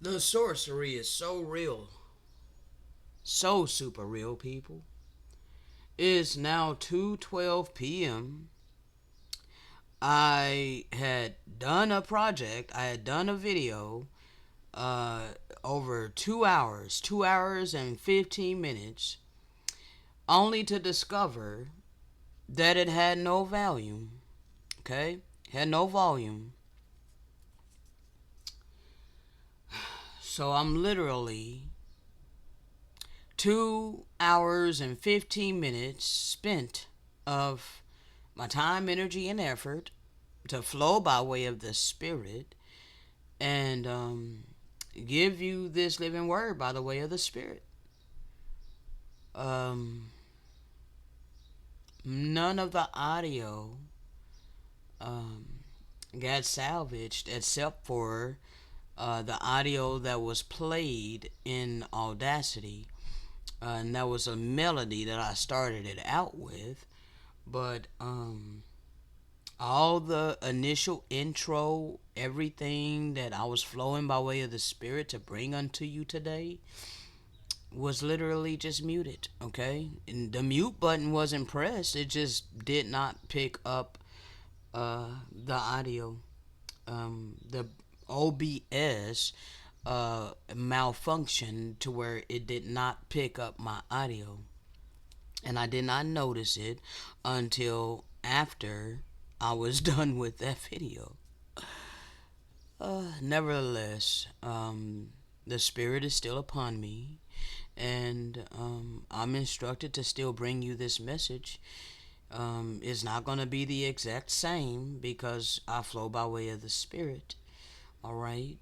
The sorcery is so real, so super real, people. It's now 2:12 p.m. I had done a project. I had done a video uh, over 2 hours, 2 hours and 15 minutes, only to discover that it had no value. Okay? Had no volume. So I'm literally 2 hours and 15 minutes spent of my time, energy, and effort to flow by way of the Spirit and give you this living word by the way of the Spirit. Um, None of the audio um, got salvaged except for the audio that was played in Audacity. And that was a melody that I started it out with. But all the initial intro, everything that I was flowing by way of the Spirit to bring unto you today was literally just muted, okay? And the mute button wasn't pressed, it just did not pick up the audio. The OBS malfunctioned to where it did not pick up my audio. And I did not notice it until after I was done with that video. Nevertheless, the Spirit is still upon me, and I'm instructed to still bring you this message. It's not going to be the exact same because I flow by way of the Spirit. All right.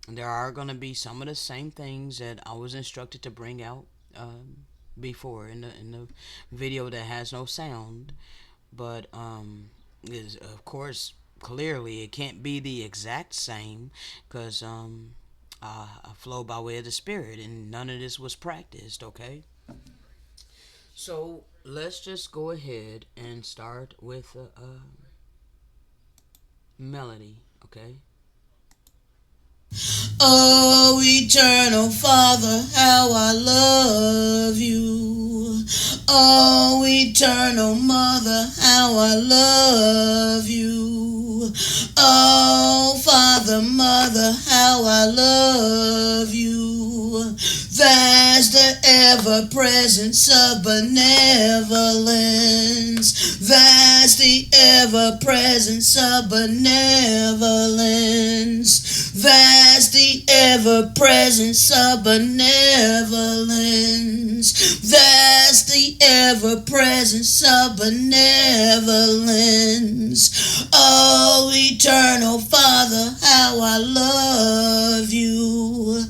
There are going to be some of the same things that I was instructed to bring out before in the video that has no sound, but is of course clearly it can't be the exact same because I flow by way of the Spirit and none of this was practiced. Okay. So let's just go ahead and start with a melody. Okay. Oh, eternal Father, how I love you. Oh, eternal Mother, how I love you. Oh, Father, Mother, how I love you. That's the ever-presence of benevolence. That's the ever-presence of benevolence. That's the ever-presence of benevolence. That's the ever-presence of benevolence. Oh, eternal Father, how I love you.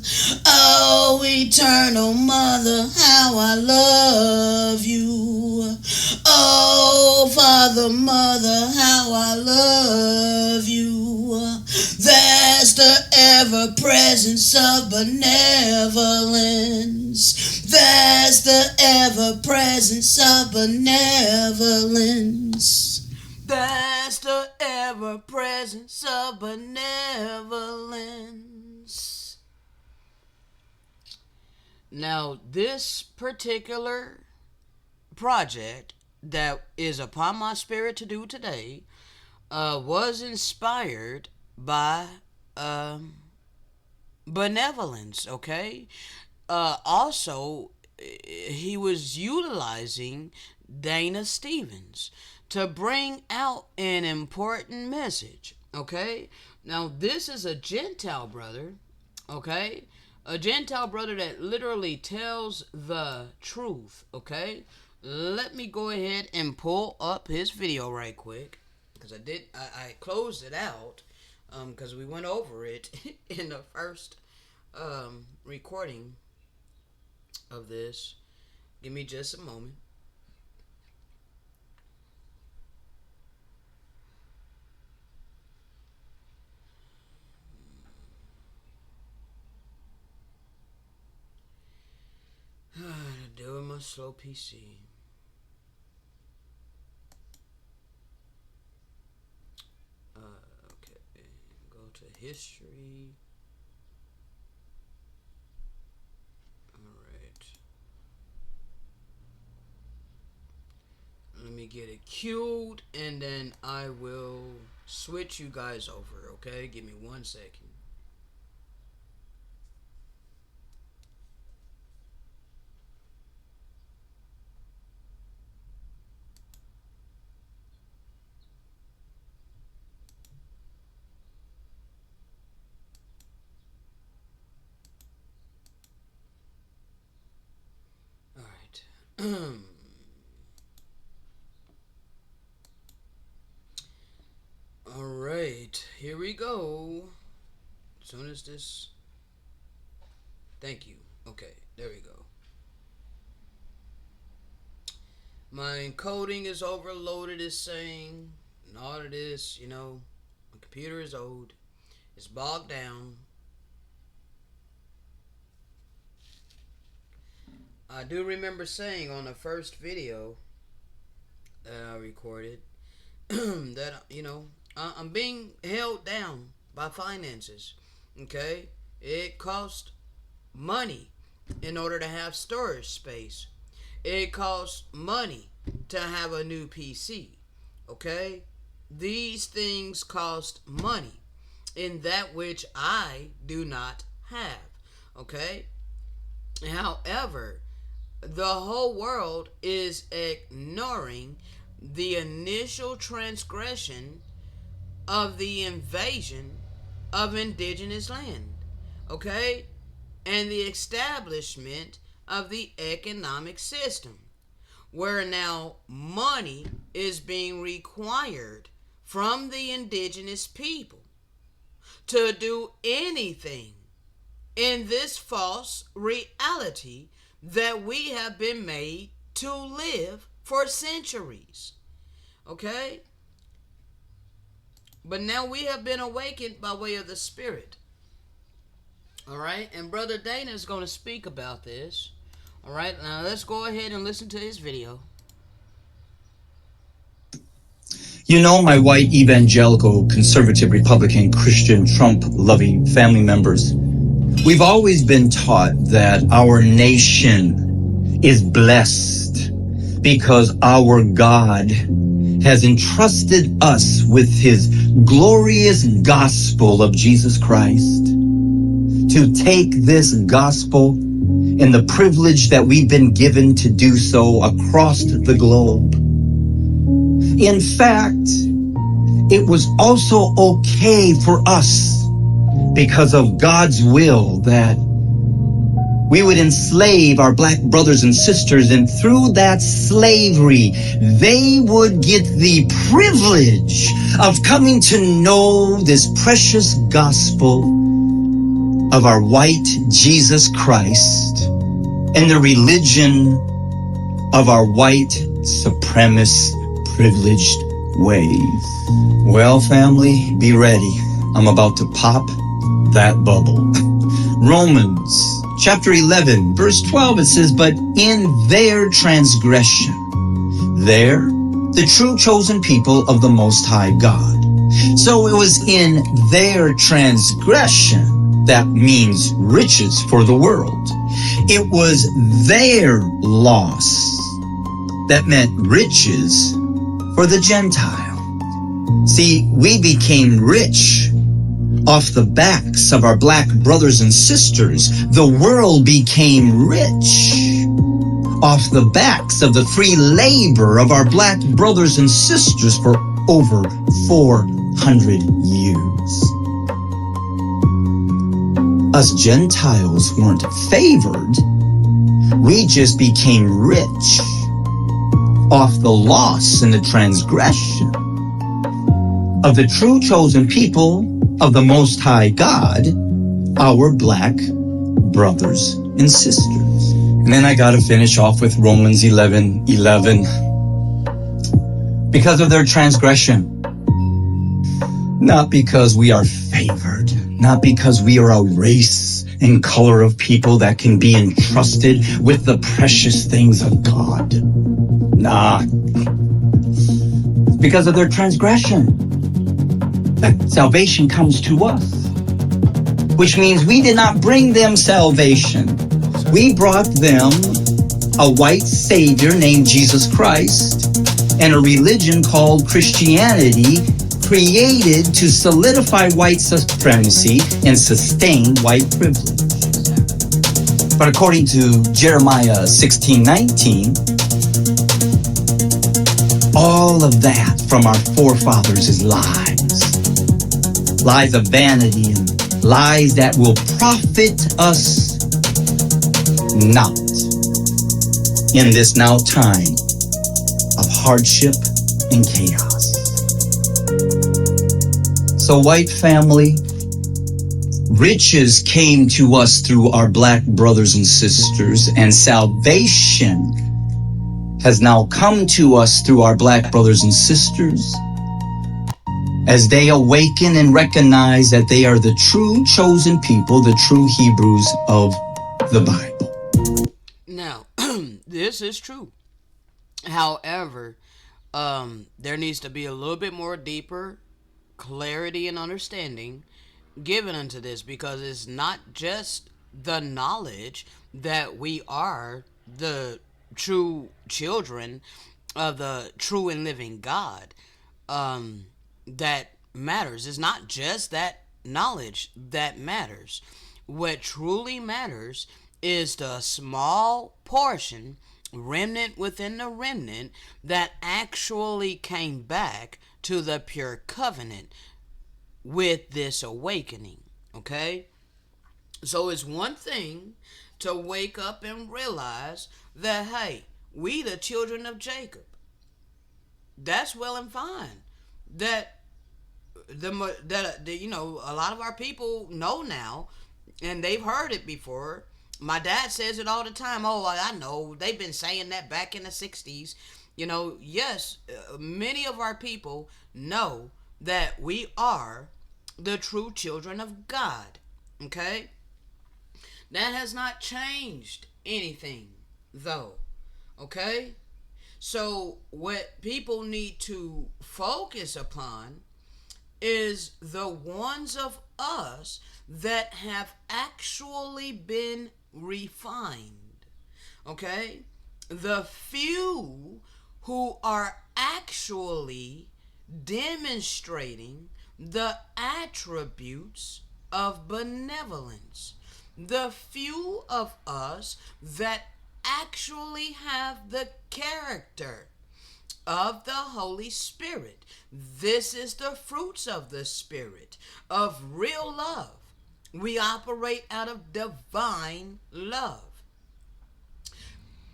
Oh, eternal Mother, how I love you. Oh, Father, Mother, how I love you. That's the ever-presence of benevolence. That's the ever-presence of benevolence. That's the ever-presence of benevolence. Now, this particular project that is upon my spirit to do today was inspired by um, benevolence, okay? Also, he was utilizing Dana Stevens to bring out an important message, okay? Now, this is a Gentile brother, okay? A Gentile brother that literally tells the truth, okay? Let me go ahead and pull up his video right quick because I closed it out because we went over it in the first recording of this. Give me just a moment. Doing my slow PC. Okay, go to history. get it queued, and then I will switch you guys over, okay? Give me 1 second. Alright. Alright, here we go. As soon as this... Thank you. Okay, there we go. My encoding is overloaded, it's saying. And all of this, my computer is old. It's bogged down. I do remember saying on the first video that I recorded that, I'm being held down by finances. Okay? It costs money in order to have storage space. It costs money to have a new PC. Okay? These things cost money in that which I do not have. Okay? However, the whole world is ignoring the initial transgression of the invasion of indigenous land, okay? And the establishment of the economic system, where now money is being required from the indigenous people to do anything in this false reality that we have been made to live for centuries. Okay? But now we have been awakened by way of the Spirit. Alright? And Brother Dana is going to speak about this. Alright? Now let's go ahead and listen to his video. You know, my white evangelical, conservative, Republican, Christian, Trump-loving family members, we've always been taught that our nation is blessed because our God has entrusted us with his glorious gospel of Jesus Christ. To take this gospel and the privilege that we've been given to do so across the globe. In fact, it was also okay for us because of God's will that we would enslave our black brothers and sisters, and through that slavery, they would get the privilege of coming to know this precious gospel of our white Jesus Christ and the religion of our white supremacist privileged ways. Well, family, be ready. I'm about to pop that bubble. Romans chapter 11, verse 12, it says, but in their transgression, they're the true chosen people of the Most High God. So it was in their transgression, that means riches for the world. It was their loss that meant riches for the Gentile. See, we became rich off the backs of our black brothers and sisters. The world became rich off the backs of the free labor of our black brothers and sisters for over 400 years. Us Gentiles weren't favored. We just became rich off the loss and the transgression of the true chosen people of the Most High God, our black brothers and sisters. And then I got to finish off with Romans 11:11. Because of their transgression, not because we are favored, not because we are a race and color of people that can be entrusted with the precious things of God. Nah. Because of their transgression, that salvation comes to us, which means we did not bring them salvation. We brought them a white Savior named Jesus Christ, and a religion called Christianity created to solidify white supremacy and sustain white privilege. But according to Jeremiah 16:19, all of that from our forefathers is lies. Lies of vanity and lies that will profit us not in this now time of hardship and chaos. So, white family, riches came to us through our black brothers and sisters, and salvation has now come to us through our black brothers and sisters as they awaken and recognize that they are the true chosen people, the true Hebrews of the Bible. Now, this is true. However, there needs to be a little bit more deeper clarity and understanding given unto this, because it's not just the knowledge that we are the true children of the true and living God that matters. It's not just that knowledge that matters. What truly matters is the small portion, remnant within the remnant, that actually came back to the pure covenant with this awakening. Okay? So it's one thing to wake up and realize that, hey, we the children of Jacob. That's well and fine. That a lot of our people know now, and they've heard it before. My dad says it all the time. Oh, I know. They've been saying that back in the 60s. Yes, many of our people know that we are the true children of God. Okay? That has not changed anything, though. Okay? So, what people need to focus upon is the ones of us that have actually been refined. Okay? The few who are actually demonstrating the attributes of benevolence. The few of us that actually have the character of the Holy Spirit. This is the fruits of the Spirit, of real love. We operate out of divine love,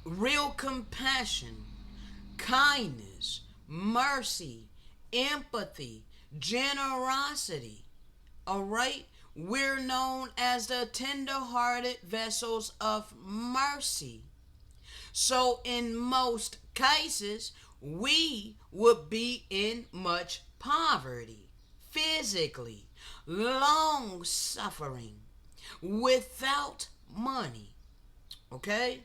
real compassion, kindness, mercy, empathy, generosity. All right? We're known as the tender-hearted vessels of mercy. So, in most cases, we would be in much poverty, physically, long suffering, without money. Okay?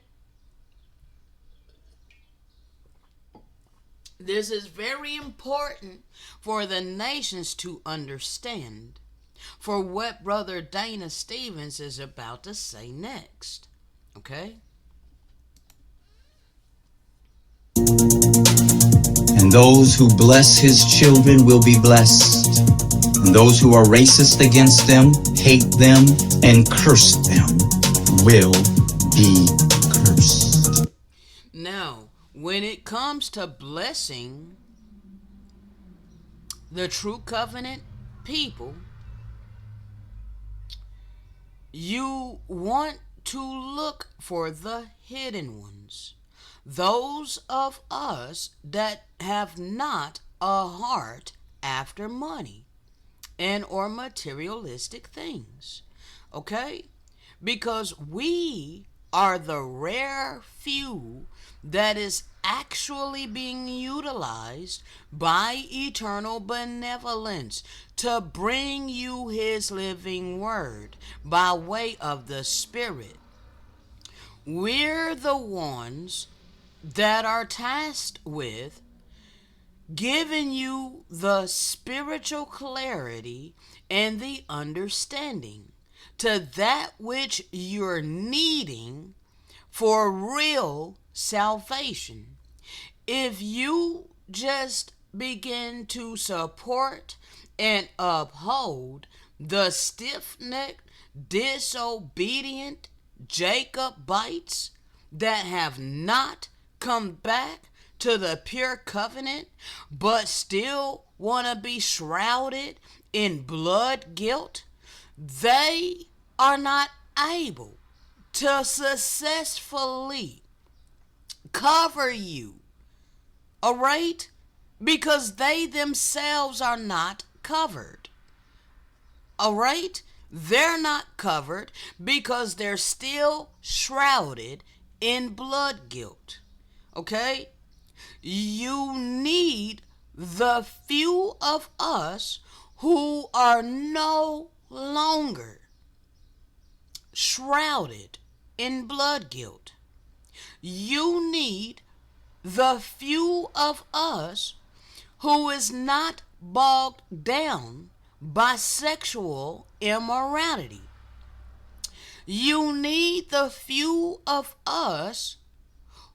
This is very important for the nations to understand, for what Brother Dana Stevens is about to say next. Okay? And those who bless his children will be blessed. And those who are racist against them, hate them, and curse them will be cursed. Now, when it comes to blessing the true covenant people, you want to look for the hidden ones. Those of us that have not a heart after money and or materialistic things. Okay? Because we are the rare few that is actually being utilized by eternal benevolence to bring you his living word by way of the Spirit. We're the ones that are tasked with giving you the spiritual clarity and the understanding to that which you're needing for real salvation. If you just begin to support and uphold the stiff necked, disobedient Jacobites that have not come back to the pure covenant but still want to be shrouded in blood guilt, they are not able to successfully cover you, all right? Because they themselves are not covered, all right? They're not covered because they're still shrouded in blood guilt, okay? You need the few of us who are no longer shrouded in blood guilt. You need the few of us who is not bogged down by sexual immorality. You need the few of us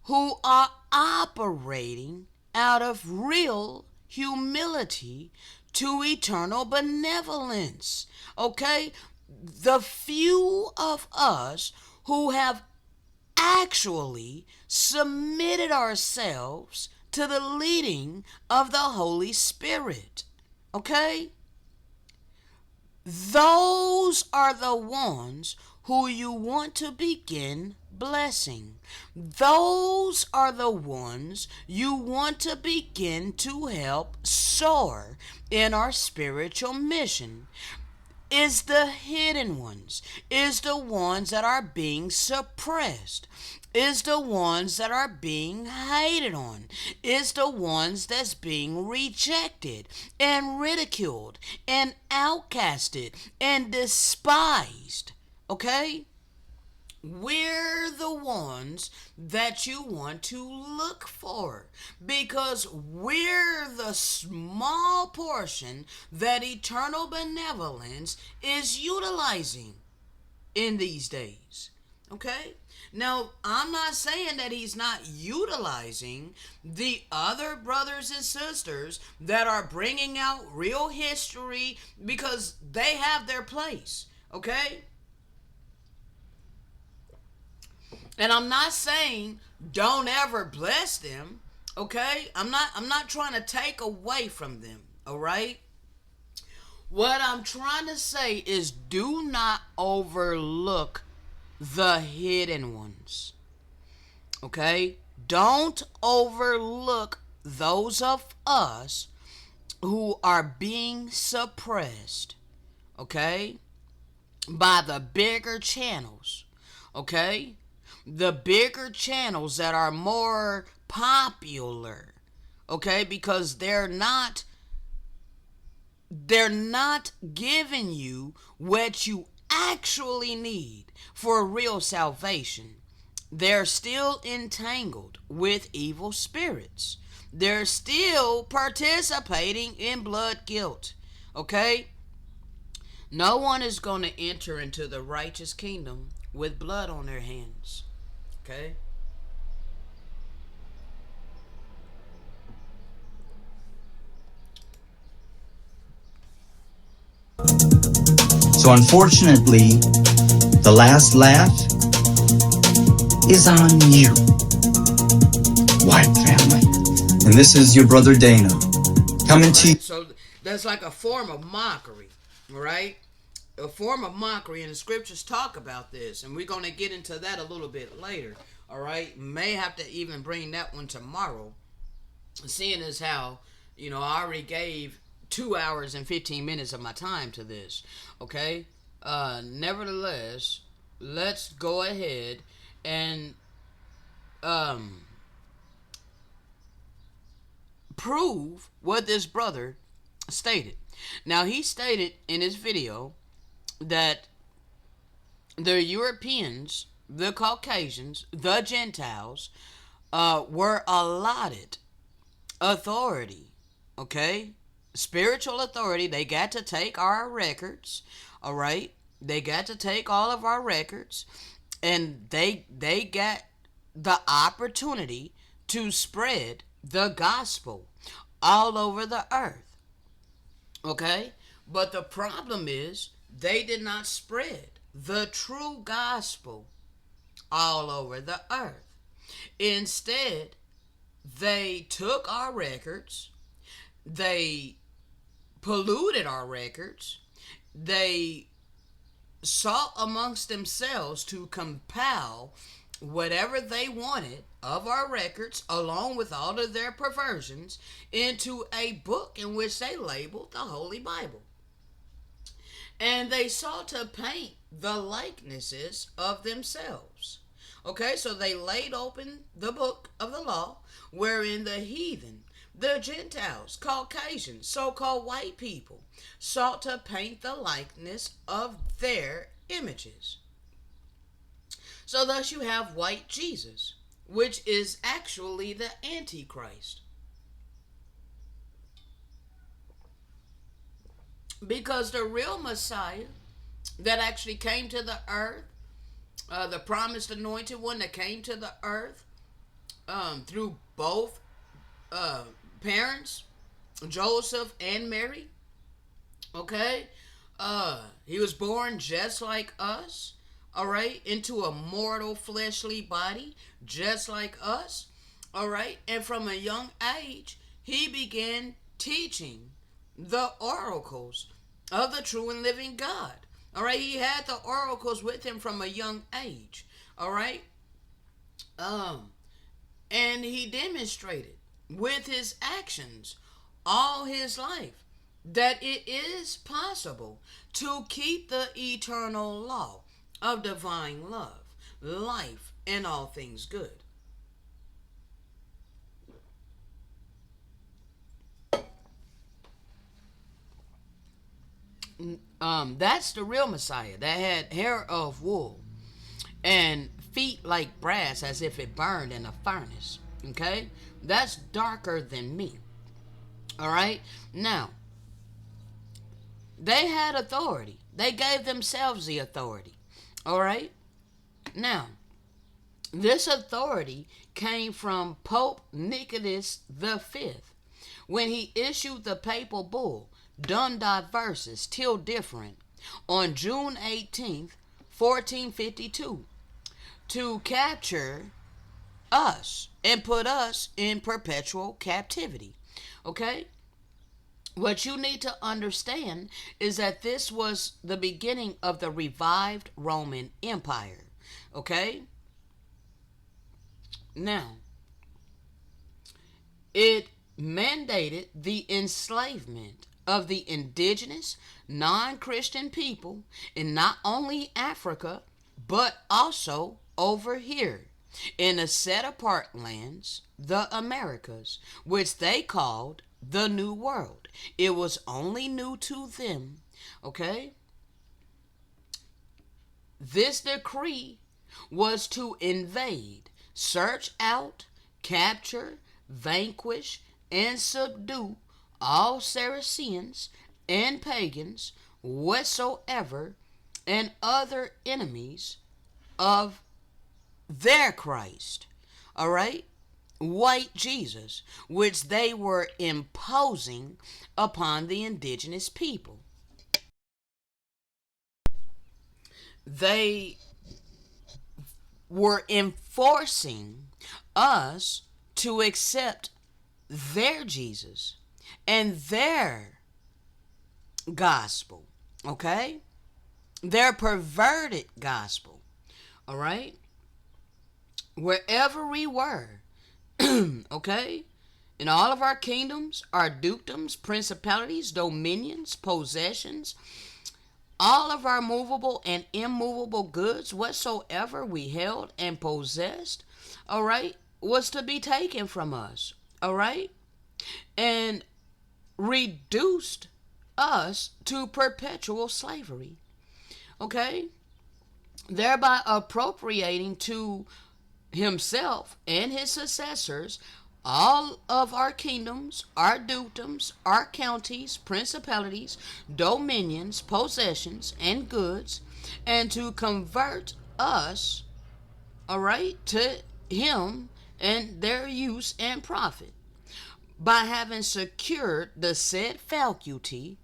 who are operating out of real humility to eternal benevolence. Okay? The few of us who have actually submitted ourselves to the leading of the Holy Spirit. Okay? Those are the ones who you want to begin blessing. Those are the ones you want to begin to help soar in our spiritual mission. Is the hidden ones, is the ones that are being suppressed, is the ones that are being hated on, is the ones that's being rejected and ridiculed and outcasted and despised. Okay? We're the ones that you want to look for because we're the small portion that eternal benevolence is utilizing in these days. Okay? Now, I'm not saying that he's not utilizing the other brothers and sisters that are bringing out real history because they have their place. Okay? And I'm not saying don't ever bless them, okay? I'm not trying to take away from them, all right? What I'm trying to say is do not overlook the hidden ones. Okay? Don't overlook those of us who are being suppressed, okay? By the bigger channels, okay? The bigger channels that are more popular, okay? Because they're not giving you what you actually need for real salvation. They're still entangled with evil spirits. They're still participating in blood guilt. Okay? No one is going to enter into the righteous kingdom with blood on their hands. Okay? So unfortunately, the last laugh is on you, white family. And this is your brother Dana coming to you. Right? So that's like a form of mockery, right? A form of mockery, and the scriptures talk about this, and we're going to get into that a little bit later. All right, may have to even bring that one tomorrow, seeing as how I already gave 2 hours and 15 minutes of my time to this. Okay, nevertheless, let's go ahead and prove what this brother stated. Now, he stated in his video that the Europeans, the Caucasians, the Gentiles were allotted authority, okay? Spiritual authority. They got to take our records, all right? They got to take all of our records, and they got the opportunity to spread the gospel all over the earth. Okay? But the problem is they did not spread the true gospel all over the earth. Instead, they took our records, they polluted our records, they sought amongst themselves to compile whatever they wanted of our records, along with all of their perversions, into a book in which they labeled the Holy Bible. And they sought to paint the likenesses of themselves. Okay, so they laid open the book of the law, wherein the heathen, the Gentiles, Caucasians, so called white people, sought to paint the likeness of their images. So, thus, you have white Jesus, which is actually the Antichrist. Because the real Messiah that actually came to the earth, the promised anointed one that came to the earth through both uh, parents, Joseph and Mary. Okay, he was born just like us. All right, into a mortal fleshly body, just like us. All right, and from a young age, he began teaching the oracles of the true and living God. All right, he had the oracles with him from a young age. All right, um, and he demonstrated with his actions all his life that it is possible to keep the eternal law of divine love, life, and all things good. That's the real Messiah that had hair of wool and feet like brass as if it burned in a furnace. Okay? That's darker than me. All right? Now, they had authority. They gave themselves the authority. All right? Now, this authority came from Pope Nicholas V when he issued the papal bull Dum Diversus Till Different on June 18th, 1452, to capture us and put us in perpetual captivity. Okay? What you need to understand is that this was the beginning of the revived Roman Empire. Okay? Now, it mandated the enslavement of the indigenous, non Christian people in not only Africa, but also over here in the set apart lands, the Americas, which they called the New World. It was only new to them. Okay? This decree was to invade, search out, capture, vanquish, and subdue all Saracens and pagans whatsoever and other enemies of their Christ. All right? White Jesus, which they were imposing upon the indigenous people. They were enforcing us to accept their Jesus and their gospel, okay? Their perverted gospel, all right? Wherever we were, okay? In all of our kingdoms, our dukedoms, principalities, dominions, possessions, all of our movable and immovable goods, whatsoever we held and possessed, all right, was to be taken from us, all right, and reduced us to perpetual slavery, okay, thereby appropriating to himself and his successors all of our kingdoms, our dukedoms, our counties, principalities, dominions, possessions, and goods, and to convert us, all right, to him and their use and profit. by having secured the said faculty,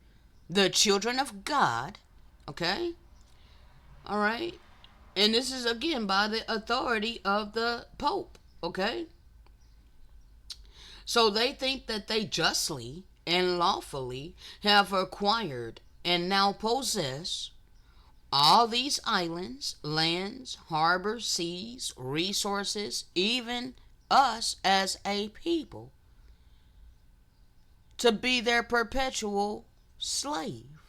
the children of God, okay? All right? And this is again by the authority of the Pope, okay? So they think that they justly and lawfully have acquired and now possess all these islands, lands, harbors, seas, resources, even us as a people, to be their perpetual slave.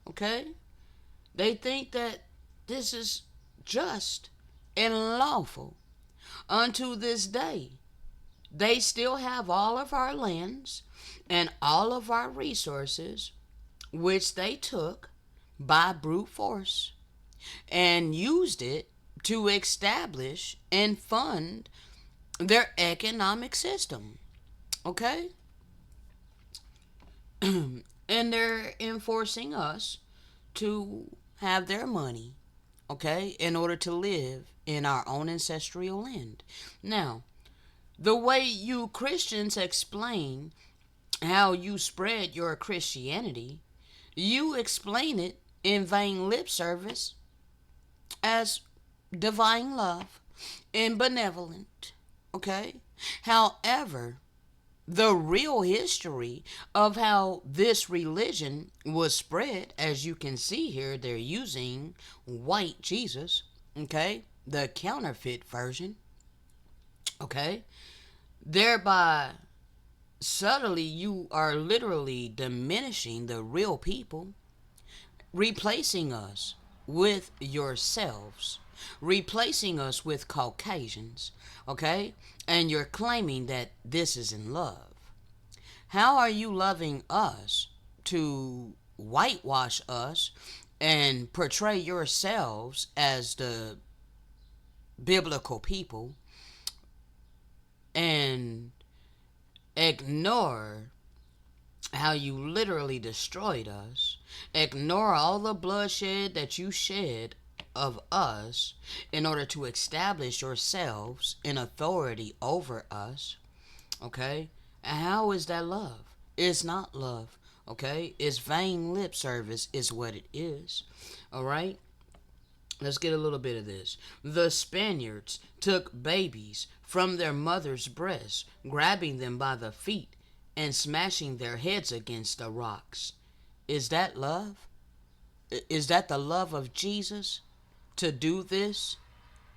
Okay? They think that this is just and lawful unto this day. They still have all of our lands and all of our resources, which they took by brute force and used it to establish and fund their economic system. Okay? And they're enforcing us to have their money, okay, in order to live in our own ancestral land. Now, the way you Christians explain how you spread your Christianity, you explain it in vain lip service as divine love and benevolent. Okay? However, the real history of how this religion was spread, as you can see here, they're using white Jesus, okay? The counterfeit version, okay? Thereby, subtly, you are literally diminishing the real people, replacing us with yourselves, replacing us with Caucasians, okay? And you're claiming that this is in love. How are you loving us to whitewash us and portray yourselves as the biblical people and ignore how you literally destroyed us, ignore all the bloodshed that you shed of us in order to establish yourselves in authority over us, okay? And how is that love? It's not love, okay? It's vain lip service is what it is, all right? Let's get a little bit of this. The Spaniards took babies from their mother's breasts, grabbing them by the feet and smashing their heads against the rocks. Is that love? Is that the love of Jesus to do this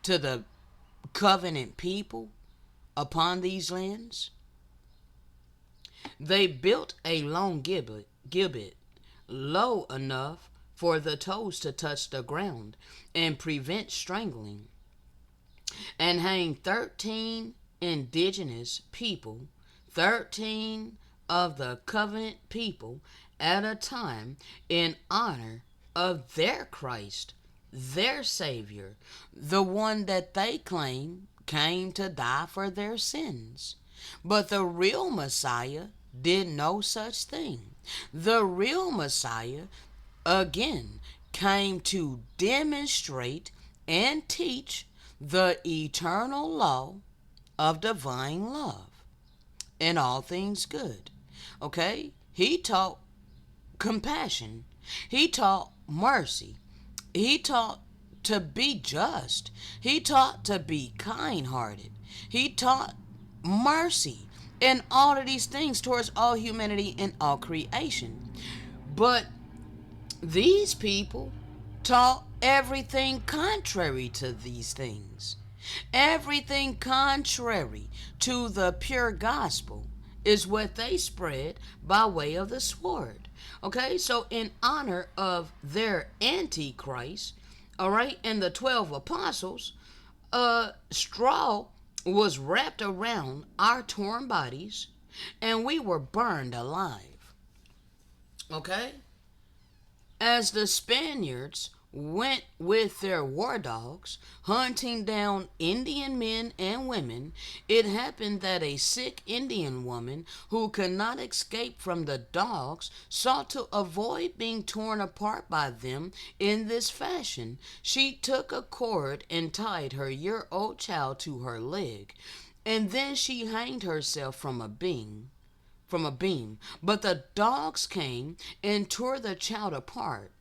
to the covenant people upon these lands? They built a long gibbet low enough for the toes to touch the ground and prevent strangling, and hang 13 indigenous people, 13 of the covenant people at a time, in honor of their Christ, their Savior, the one that they claim came to die for their sins. But the real Messiah did no such thing. The real Messiah, again, came to demonstrate and teach the eternal law of divine love in all things good. Okay? He taught compassion. He taught mercy. He taught to be just. He taught to be kind hearted. He taught mercy and all of these things towards all humanity and all creation. But these people taught everything contrary to these things. Everything contrary to the pure gospel is what they spread by way of the sword. Okay, so in honor of their antichrist, all right, and the 12 apostles, straw was wrapped around our torn bodies and we were burned alive. Okay? As the Spaniards went with their war dogs hunting down Indian men and women, it happened that a sick Indian woman who could not escape from the dogs sought to avoid being torn apart by them in this fashion. She took a cord and tied her year-old child to her leg, and then she hanged herself from a beam. from a beam. But the dogs came and tore the child apart.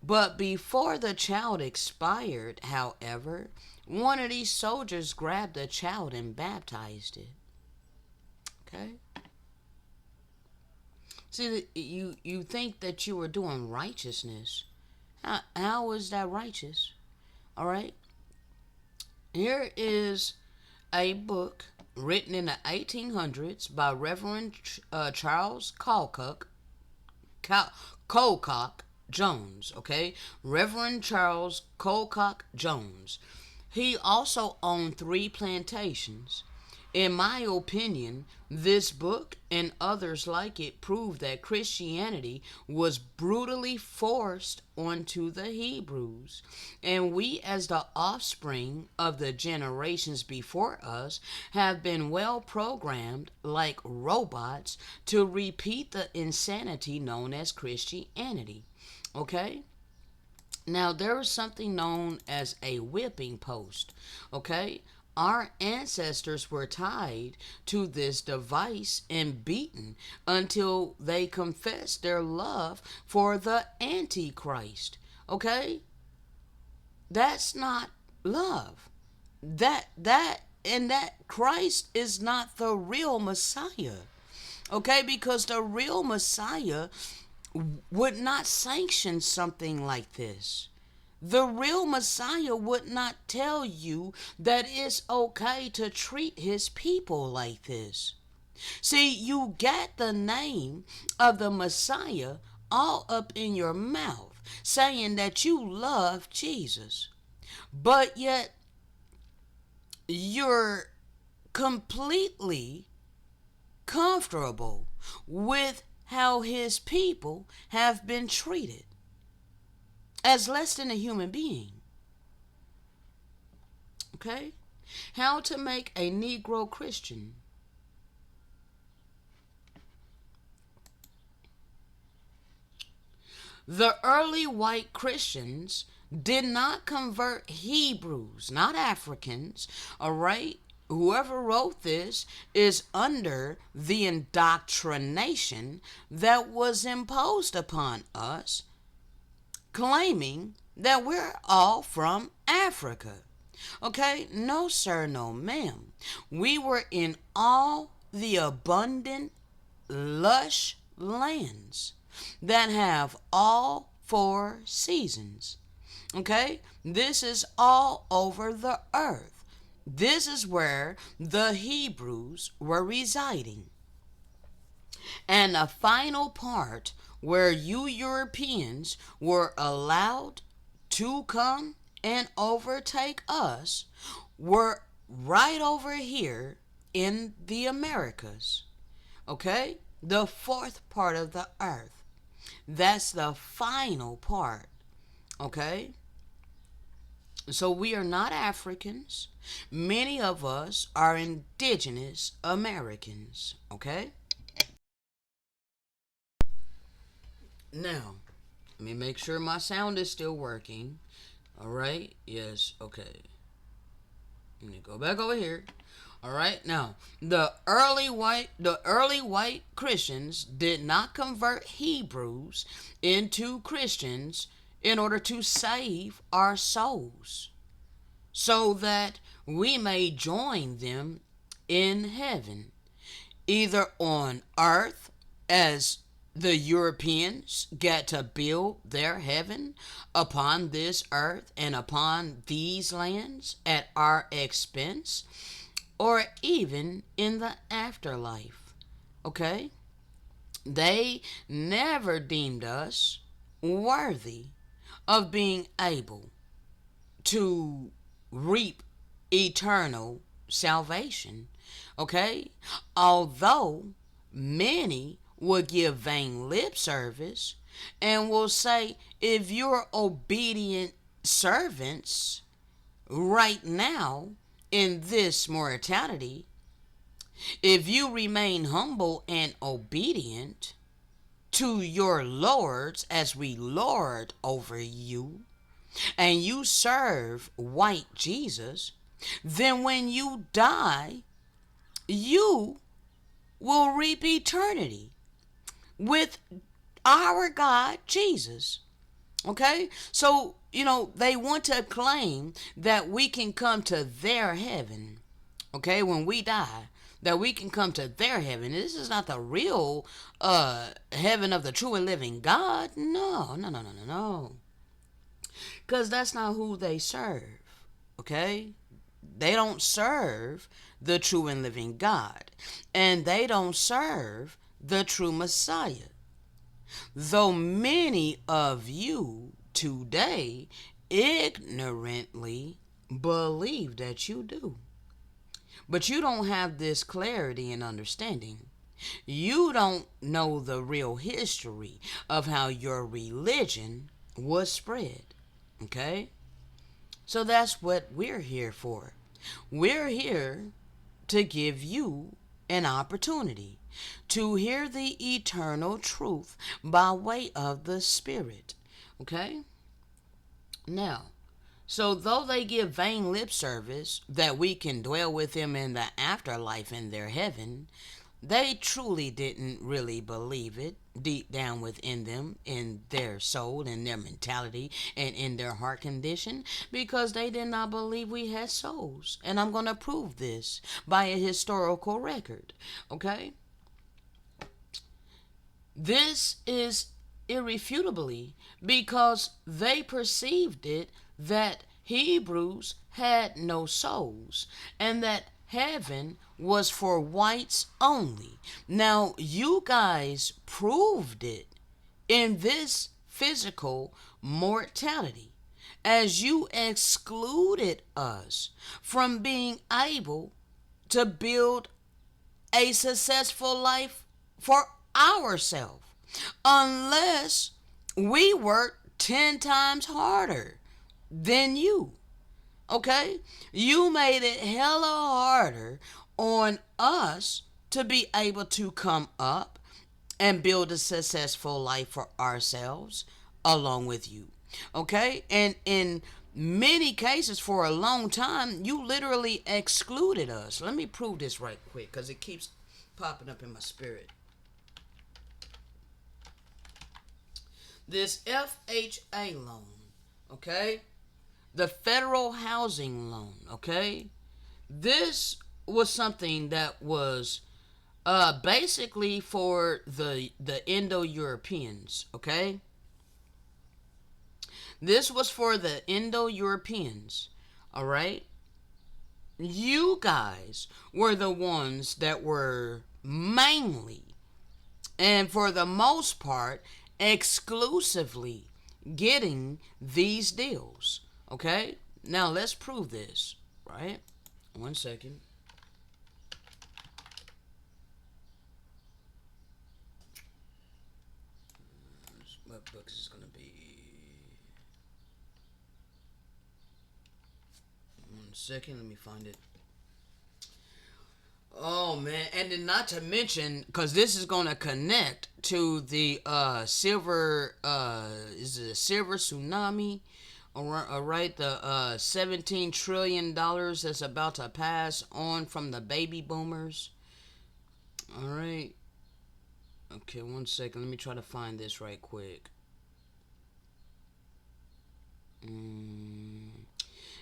But before the child expired, however, one of these soldiers grabbed the child and baptized it. Okay? See, you think that you were doing righteousness. How is that righteous? All right? Here is a book written in the 1800s by Reverend Charles Colcock Jones, okay? Reverend Charles Colcock Jones. He also owned 3 plantations. In my opinion, this book and others like it prove that Christianity was brutally forced onto the Hebrews, and we, as the offspring of the generations before us, have been well programmed like robots to repeat the insanity known as Christianity. Okay? Now, there is something known as a whipping post. Okay? Our ancestors were tied to this device and beaten until they confessed their love for the Antichrist. Okay? That's not love. That Christ is not the real Messiah. Okay? Because the real Messiah would not sanction something like this. The real Messiah would not tell you that it's okay to treat his people like this. See, you get the name of the Messiah all up in your mouth, saying that you love Jesus, but yet you're completely comfortable with how his people have been treated as less than a human being. Okay? How to make a Negro Christian. The early white Christians did not convert Hebrews, not Africans, all right? Whoever wrote this is under the indoctrination that was imposed upon us, claiming that we're all from Africa. Okay? No, sir, no, ma'am. We were in all the abundant, lush lands that have all 4 seasons. Okay? This is all over the earth. This is where the Hebrews were residing. And the final part where you Europeans were allowed to come and overtake us were right over here in the Americas. Okay? The 4th part of the earth. That's the final part. Okay? So we are not Africans. Many of us are indigenous Americans. Okay? Now, let me make sure my sound is still working. All right? Yes. Okay. Let me go back over here. All right. Now, the early white Christians did not convert Hebrews into Christians in order to save our souls, so that we may join them in heaven, either on earth as the Europeans get to build their heaven upon this earth and upon these lands at our expense, or even in the afterlife. Okay? They never deemed us worthy of being able to reap eternal salvation. Okay? Although many will give vain lip service and will say, if you're obedient servants right now in this mortality, if you remain humble and obedient to your lords as we lord over you, and you serve white Jesus, then when you die, you will reap eternity with our God, Jesus. Okay? So, they want to claim that we can come to their heaven, okay, when we die, that we can come to their heaven. This is not the real heaven of the true and living God. No, no, no, no, no, no. Because that's not who they serve, okay? They don't serve the true and living God, and they don't serve the true Messiah. Though many of you today ignorantly believe that you do. But you don't have this clarity and understanding. You don't know the real history of how your religion was spread. Okay? So that's what we're here for. We're here to give you an opportunity to hear the eternal truth by way of the Spirit. Okay? Now, so though they give vain lip service that we can dwell with them in the afterlife in their heaven, they truly didn't really believe it deep down within them, in their soul, in their mentality, and in their heart condition, because they did not believe we had souls. And I'm going to prove this by a historical record. Okay? This is irrefutably because they perceived it that Hebrews had no souls and that heaven was for whites only. Now, you guys proved it in this physical mortality as you excluded us from being able to build a successful life for ourselves unless we work 10 times harder than you. Okay? You made it hella harder on us to be able to come up and build a successful life for ourselves along with you. Okay? And in many cases, for a long time, you literally excluded us. Let me prove this right quick because it keeps popping up in my spirit. This FHA loan, okay? The federal housing loan, okay? This was something that was basically for the Indo-Europeans, okay? This was for the Indo-Europeans, all right? You guys were the ones that were mainly and for the most part exclusively getting these deals. Okay? Now let's prove this, right? One second. What book is going to be? One second, let me find it. Oh man, and then not to mention, because this is gonna connect to the silver is it a silver tsunami? All right, the $17 trillion that's about to pass on from the baby boomers. All right, okay, one second. Let me try to find this right quick.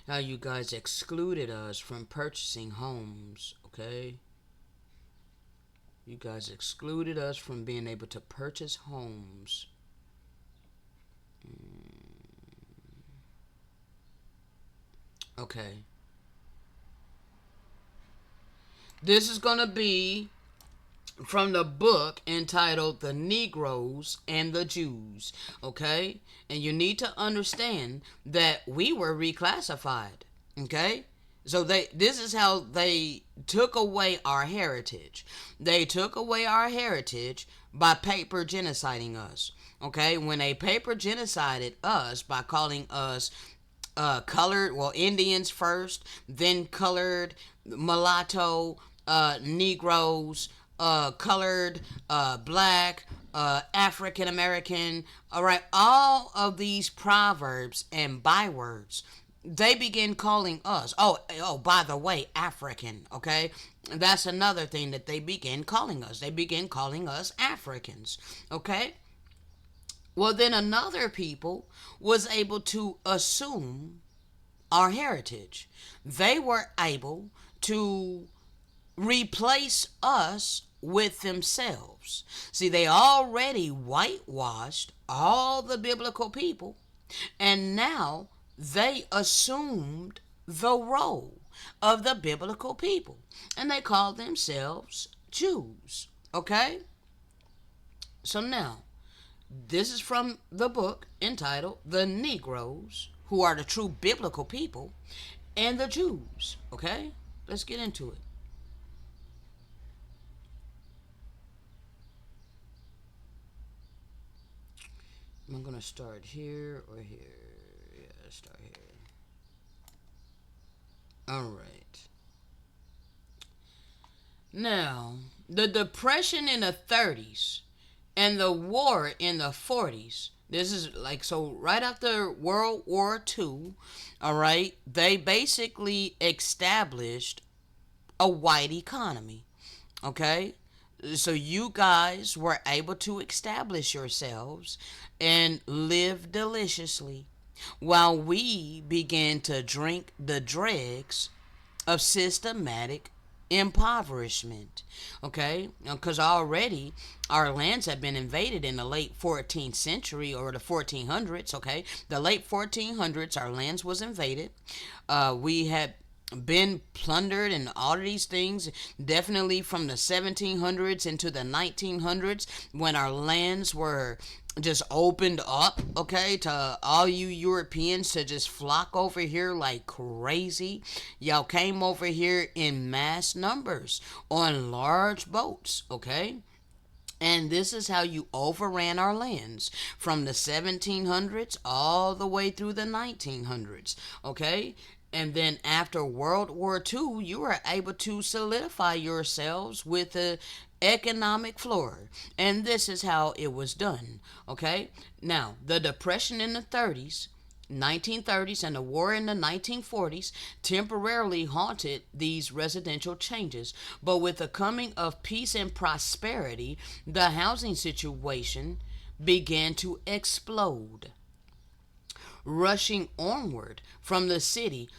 How you guys excluded us from purchasing homes, okay? You guys excluded us from being able to purchase homes. Okay. This is going to be from the book entitled The Negroes and the Jews. Okay? And you need to understand that we were reclassified. Okay? So this is how they took away our heritage. They took away our heritage by paper genociding us. Okay? When they paper genocided us by calling us colored, well, Indians first, then colored, mulatto, Negroes, colored, black, African American. All right, all of these proverbs and bywords they begin calling us, oh, by the way, African, okay? That's another thing that they begin calling us. They begin calling us Africans, okay? Well, then another people was able to assume our heritage. They were able to replace us with themselves. See, they already whitewashed all the biblical people, and now they assumed the role of the biblical people, and they called themselves Jews. Okay? So now, this is from the book entitled The Negroes, who are the true biblical people, and the Jews. Okay? Let's get into it. I'm going to start here or here. Yeah, let's start here. All right. Now, the Depression in the 30s and the war in the 40s. This is like, so right after World War II, all right, they basically established a white economy. Okay? So you guys were able to establish yourselves and live deliciously while we began to drink the dregs of systematic impoverishment. Okay? Because already our lands have been invaded in the late 14th century or the 1400s. Okay? The late 1400s, our lands was invaded. We had been plundered and all of these things, definitely from the 1700s into the 1900s, when our lands were just opened up, okay, to all you Europeans to just flock over here like crazy. Y'all came over here in mass numbers on large boats, okay? And this is how you overran our lands from the 1700s all the way through the 1900s, okay? And then after World War II, you were able to solidify yourselves with a economic floor. And this is how it was done, okay? Now, the Depression in the 30s, 1930s, and the war in the 1940s temporarily halted these residential changes. But with the coming of peace and prosperity, the housing situation began to explode. Rushing onward from the city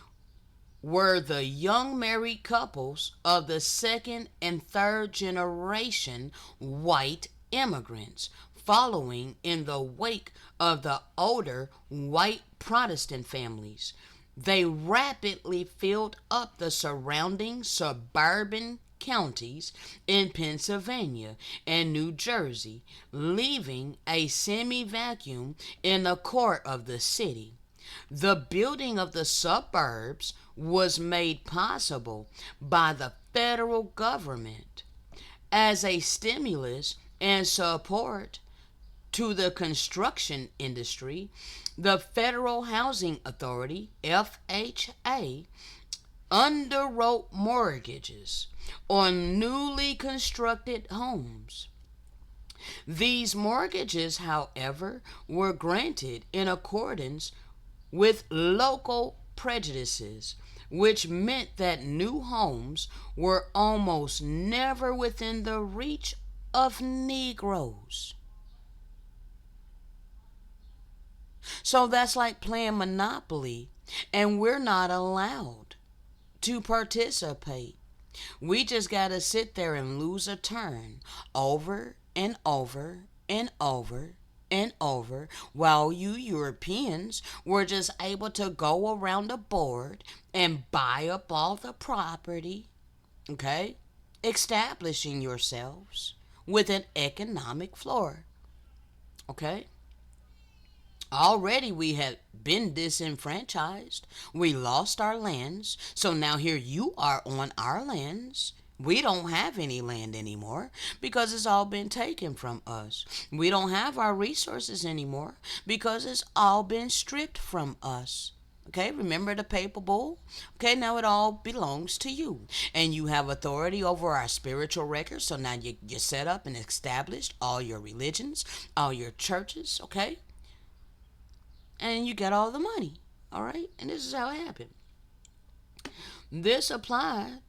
were the young married couples of the second and third generation white immigrants, following in the wake of the older white Protestant families. They rapidly filled up the surrounding suburban counties in Pennsylvania and New Jersey, leaving a semi vacuum in the core of the city. The building of the suburbs was made possible by the federal government as a stimulus and support to the construction industry. The Federal Housing Authority, FHA, underwrote mortgages on newly constructed homes. These mortgages, however, were granted in accordance with local prejudices, which meant that new homes were almost never within the reach of Negroes. So that's like playing Monopoly, and we're not allowed to participate. We just got to sit there and lose a turn over and over and over and over, while you Europeans were just able to go around the board and buy up all the property, okay? Establishing yourselves with an economic floor, okay? Already we had been disenfranchised. We lost our lands. So now here you are on our lands. We don't have any land anymore because it's all been taken from us. We don't have our resources anymore because it's all been stripped from us. Okay, remember the paper bull? Okay, now it all belongs to you. And you have authority over our spiritual records. So now you're set up and established all your religions, all your churches, okay? And you get all the money. All right, and this is how it happened. This applied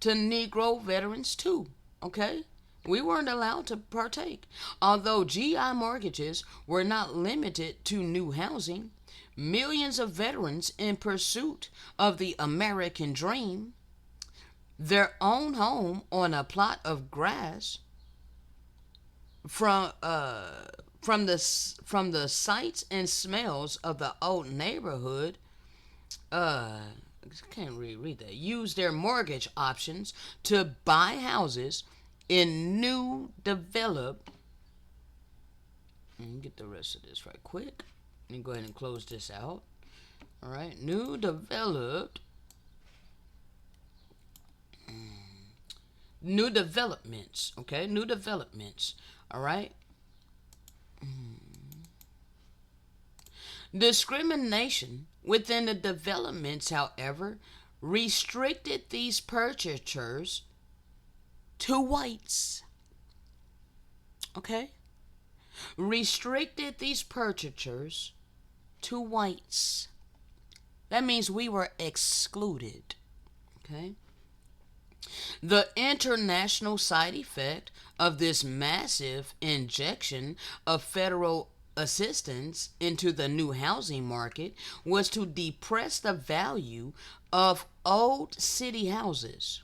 to Negro veterans too. Okay, we weren't allowed to partake. Although GI mortgages were not limited to new housing, millions of veterans in pursuit of the American dream, their own home on a plot of grass, from the sights and smells of the old neighborhood, I can't really read that. Use their mortgage options to buy houses in new developed. Let me get the rest of this right quick. Let me go ahead and close this out. All right, new developments. Okay, new developments. All right. Discrimination within the developments, however, restricted these purchasers to whites. Okay? Restricted these purchasers to whites. That means we were excluded. Okay? The international side effect of this massive injection of federal assistance into the new housing market was to depress the value of old city houses.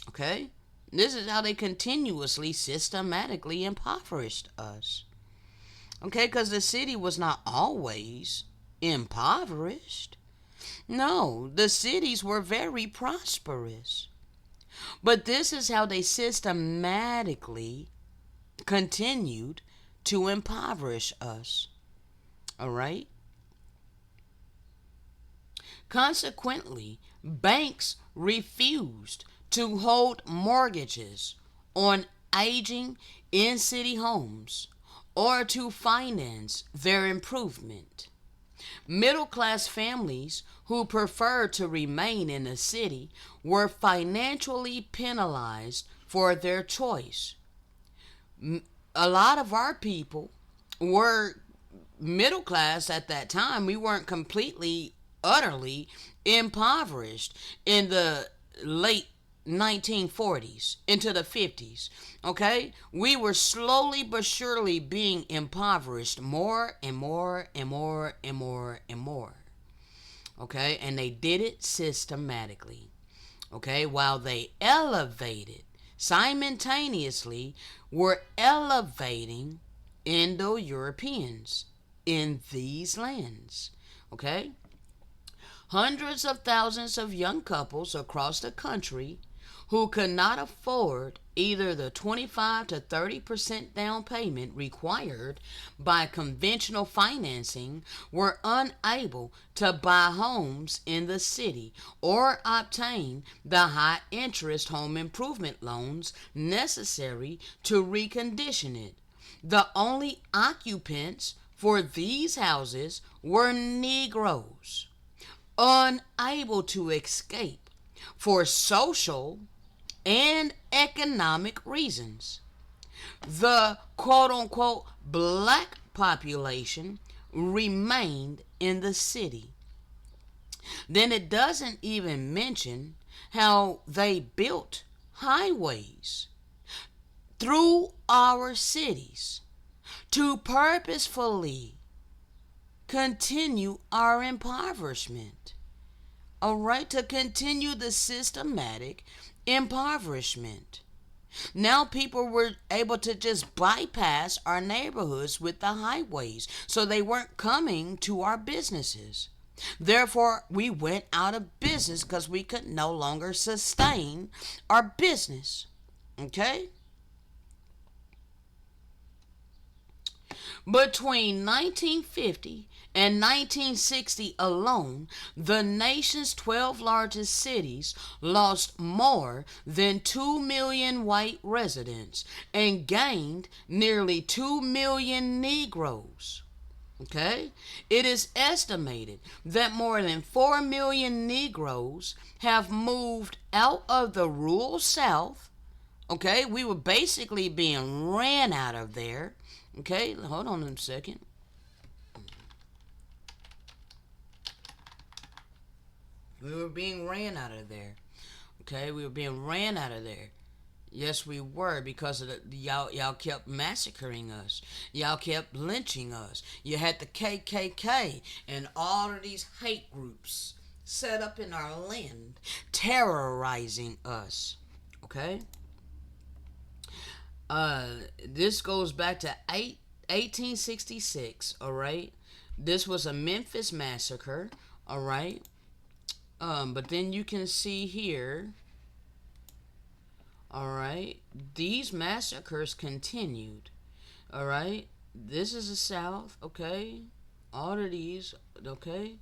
Okay? This is how they continuously, systematically impoverished us. Okay? Because the city was not always impoverished. No, the cities were very prosperous. But this is how they systematically continued to impoverish us. All right? Consequently, banks refused to hold mortgages on aging in city homes or to finance their improvement. Middle class families who preferred to remain in the city were financially penalized for their choice. A lot of our people were middle class at that time. We weren't completely, utterly impoverished in the late 1940s into the 50s. Okay? We were slowly but surely being impoverished more and more and more and more and more. Okay? And they did it systematically. Okay? While they elevated, simultaneously, were elevating Indo-Europeans in these lands. Okay? Hundreds of thousands of young couples across the country who could not afford either the 25 to 30% down payment required by conventional financing were unable to buy homes in the city or obtain the high interest home improvement loans necessary to recondition it. The only occupants for these houses were Negroes, unable to escape for social and economic reasons. The quote unquote black population remained in the city. Then it doesn't even mention how they built highways through our cities to purposefully continue our impoverishment. All right, to continue the systematic impoverishment. Now people were able to just bypass our neighborhoods with the highways, so they weren't coming to our businesses. Therefore, we went out of business because we could no longer sustain our business. Okay? Between 1950 and 1960 alone, the nation's 12 largest cities lost more than 2 million white residents and gained nearly 2 million Negroes. Okay? It is estimated that more than 4 million Negroes have moved out of the rural South. Okay? We were basically being ran out of there. Okay, hold on a second. We were being ran out of there. Okay, we were being ran out of there. Yes, we were, because of y'all kept massacring us. Y'all kept lynching us. You had the KKK and all of these hate groups set up in our land, terrorizing us. Okay, uh, this goes back to 1866. All right, this was a Memphis massacre. All right, but then you can see here. All right, these massacres continued. All right, this is the South. Okay, all of these. Okay,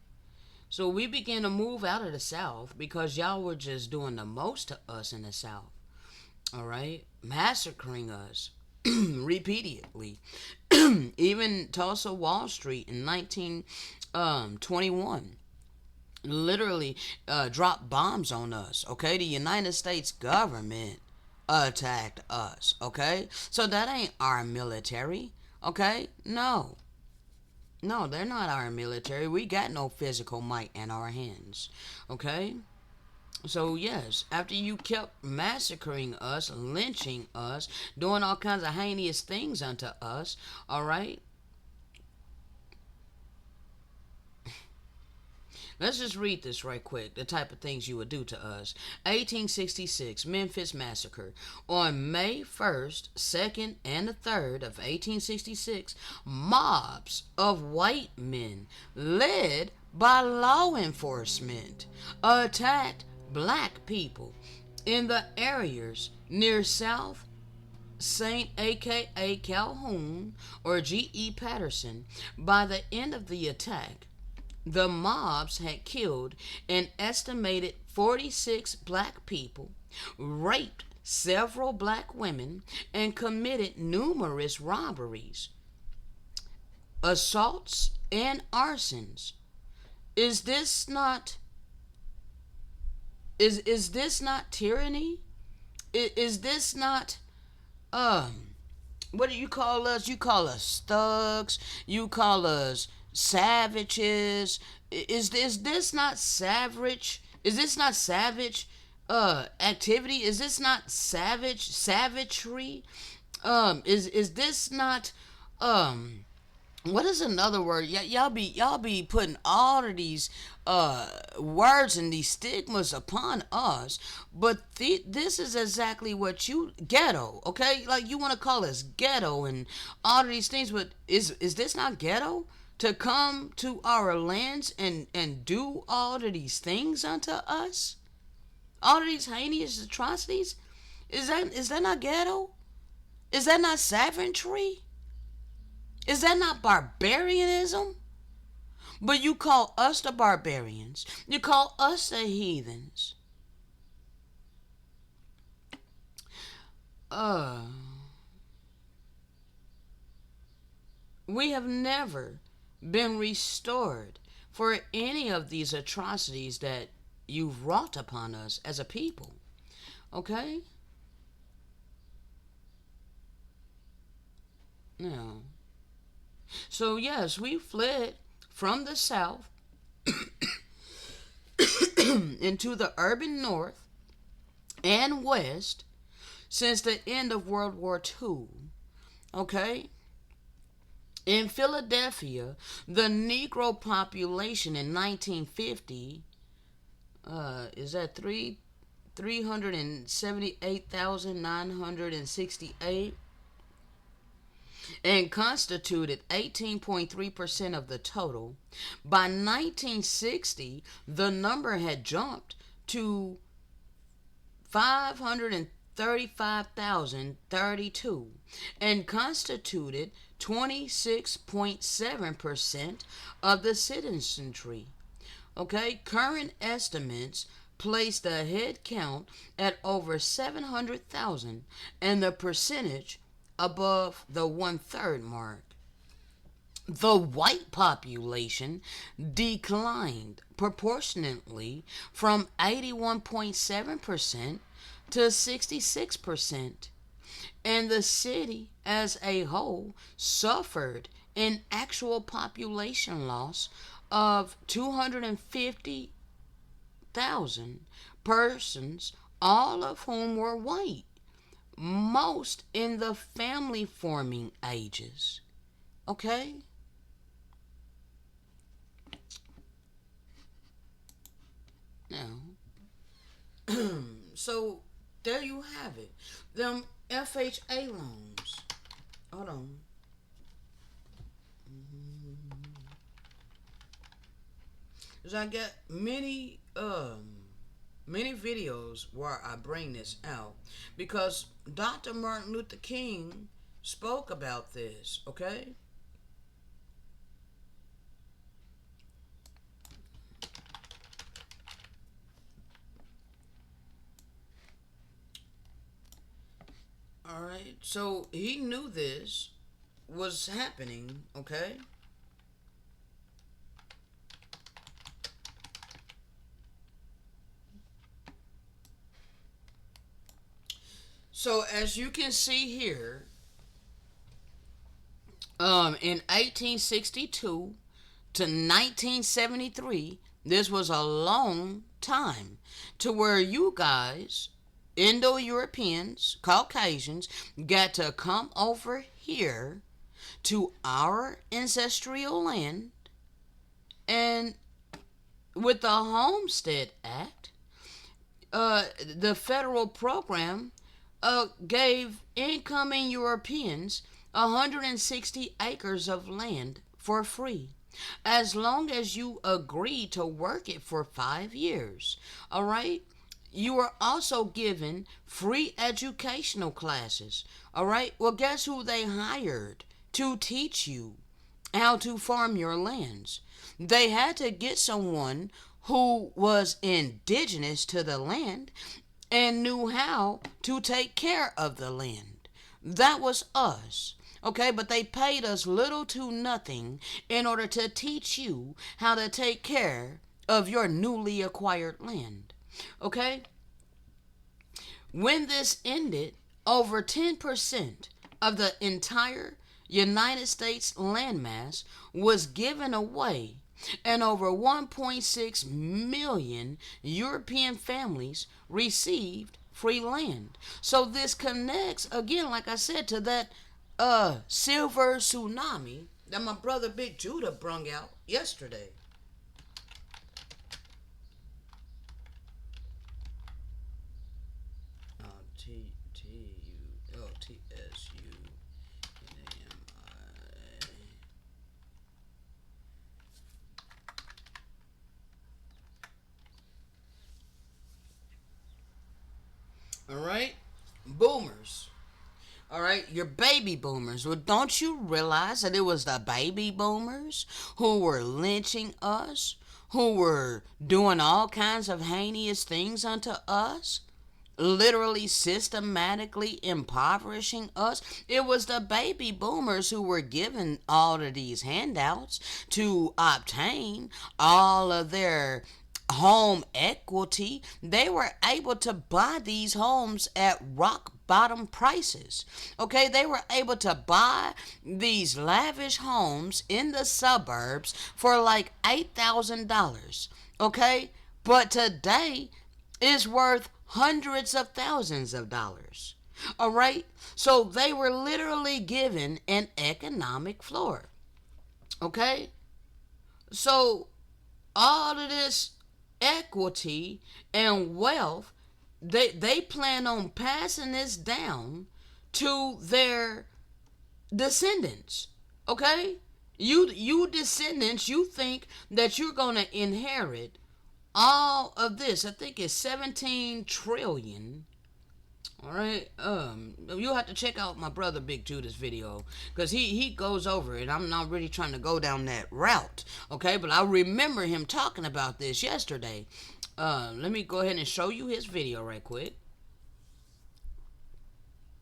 so we began to move out of the South because y'all were just doing the most to us in the South. All right, massacring us repeatedly. Even Tulsa Wall Street in 1921 literally dropped bombs on us. Okay, the United States government attacked us. Okay, so that ain't our military. Okay, no. No, they're not our military. We got no physical might in our hands. Okay? So, yes, after you kept massacring us, lynching us, doing all kinds of heinous things unto us, all right? Let's just read this right quick, the type of things you would do to us. 1866, Memphis Massacre. On May 1st, 2nd, and the 3rd of 1866, mobs of white men, led by law enforcement, attacked black people in the areas near South Saint, aka Calhoun, or G.E. Patterson. By the end of the attack, the mobs had killed an estimated 46 black people, raped several black women, and committed numerous robberies, assaults, and arsons. Is this not is this not tyranny? Is this not what do you call us? You call us thugs. You call us savages. Is this not savage? Is this not savage activity? Is this not savagery? Is this not what is another word? Y'all be putting all of these words and these stigmas upon us, but this is exactly what you ghetto. Okay, like you want to call us ghetto and all of these things, but is this not ghetto? To come to our lands and do all of these things unto us, all of these heinous atrocities, is that not ghetto? Is that not savagery? Is that not barbarianism? But you call us the barbarians. You call us the heathens. Uh, we have never been restored for any of these atrocities that you've wrought upon us as a people. Okay? No. So, yes, we fled from the south into the urban north and west since the end of World War II. Okay? In Philadelphia, the Negro population in 1950 is at 378,968 and constituted 18.3% of the total. By 1960, the number had jumped to 535,032 and constituted 26.7% of the citizenry. Okay, current estimates place the head count at over 700,000 and the percentage above the one-third mark. The white population declined proportionately from 81.7% to 66%, and the city as a whole suffered an actual population loss of 100,000 persons, all of whom were white, most in the family forming ages. Okay? Now, so there you have it. Them FHA loans. Hold on. Cause I got many videos where I bring this out because Dr. Martin Luther King spoke about this, okay? All right. So he knew this was happening, okay? So as you can see here, in 1862 to 1973, this was a long time to where you guys, Indo-Europeans, Caucasians, got to come over here to our ancestral land, and with the Homestead Act, the federal program gave incoming Europeans 160 acres of land for free, as long as you agree to work it for 5 years. All right? You are also given free educational classes. All right? Well, guess who they hired to teach you how to farm your lands? They had to get someone who was indigenous to the land and knew how to take care of the land. That was us. Okay, but they paid us little to nothing in order to teach you how to take care of your newly acquired land. Okay? When this ended, over 10% of the entire United States landmass was given away, and over 1.6 million European families received free land. So this connects again, like I said, to that silver tsunami that my brother Big Judah brung out yesterday. TTULTSUNAMI. All right, boomers. All right, your baby boomers. Well, don't you realize that it was the baby boomers who were lynching us, who were doing all kinds of heinous things unto us? Literally systematically impoverishing us. It was the baby boomers who were given all of these handouts to obtain all of their home equity. They were able to buy these homes at rock bottom prices. Okay, they were able to buy these lavish homes in the suburbs for like $8,000. Okay, but today is worth hundreds of thousands of dollars. All right? So they were literally given an economic floor. Okay? So all of this equity and wealth, they plan on passing this down to their descendants. Okay? You descendants, you think that you're going to inherit all of this. I think it's 17 trillion. All right, you'll have to check out my brother Big Judah's video because he goes over it. I'm not really trying to go down that route, okay? But I remember him talking about this yesterday. Let me go ahead and show you his video right quick.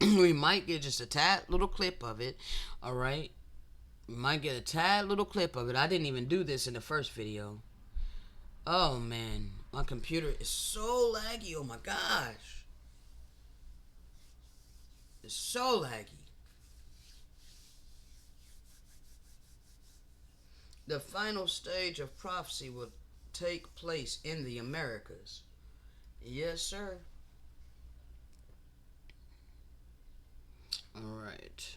We might get just a tad little clip of it. All right, we might get a tad little clip of it. I didn't even do this in the first video. Oh man, my computer is so laggy. Oh my gosh. It's so laggy. The final stage of prophecy will take place in the Americas. Yes, sir. All right.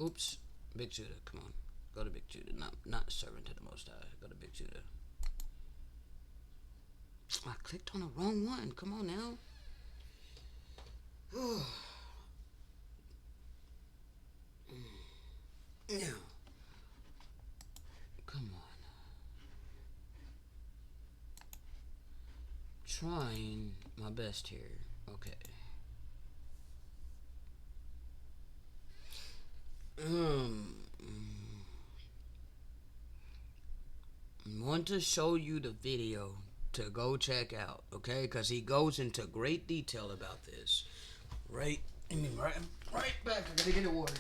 Oops. Big Judah, come on. Go to Big Judah. Not servant to the Most High. Go to Big Judah. I clicked on the wrong one. Come on now. Now, come on. Trying my best here. Okay. Want to show you the video to go check out, okay? Because he goes into great detail about this. Right back. I gotta get the water.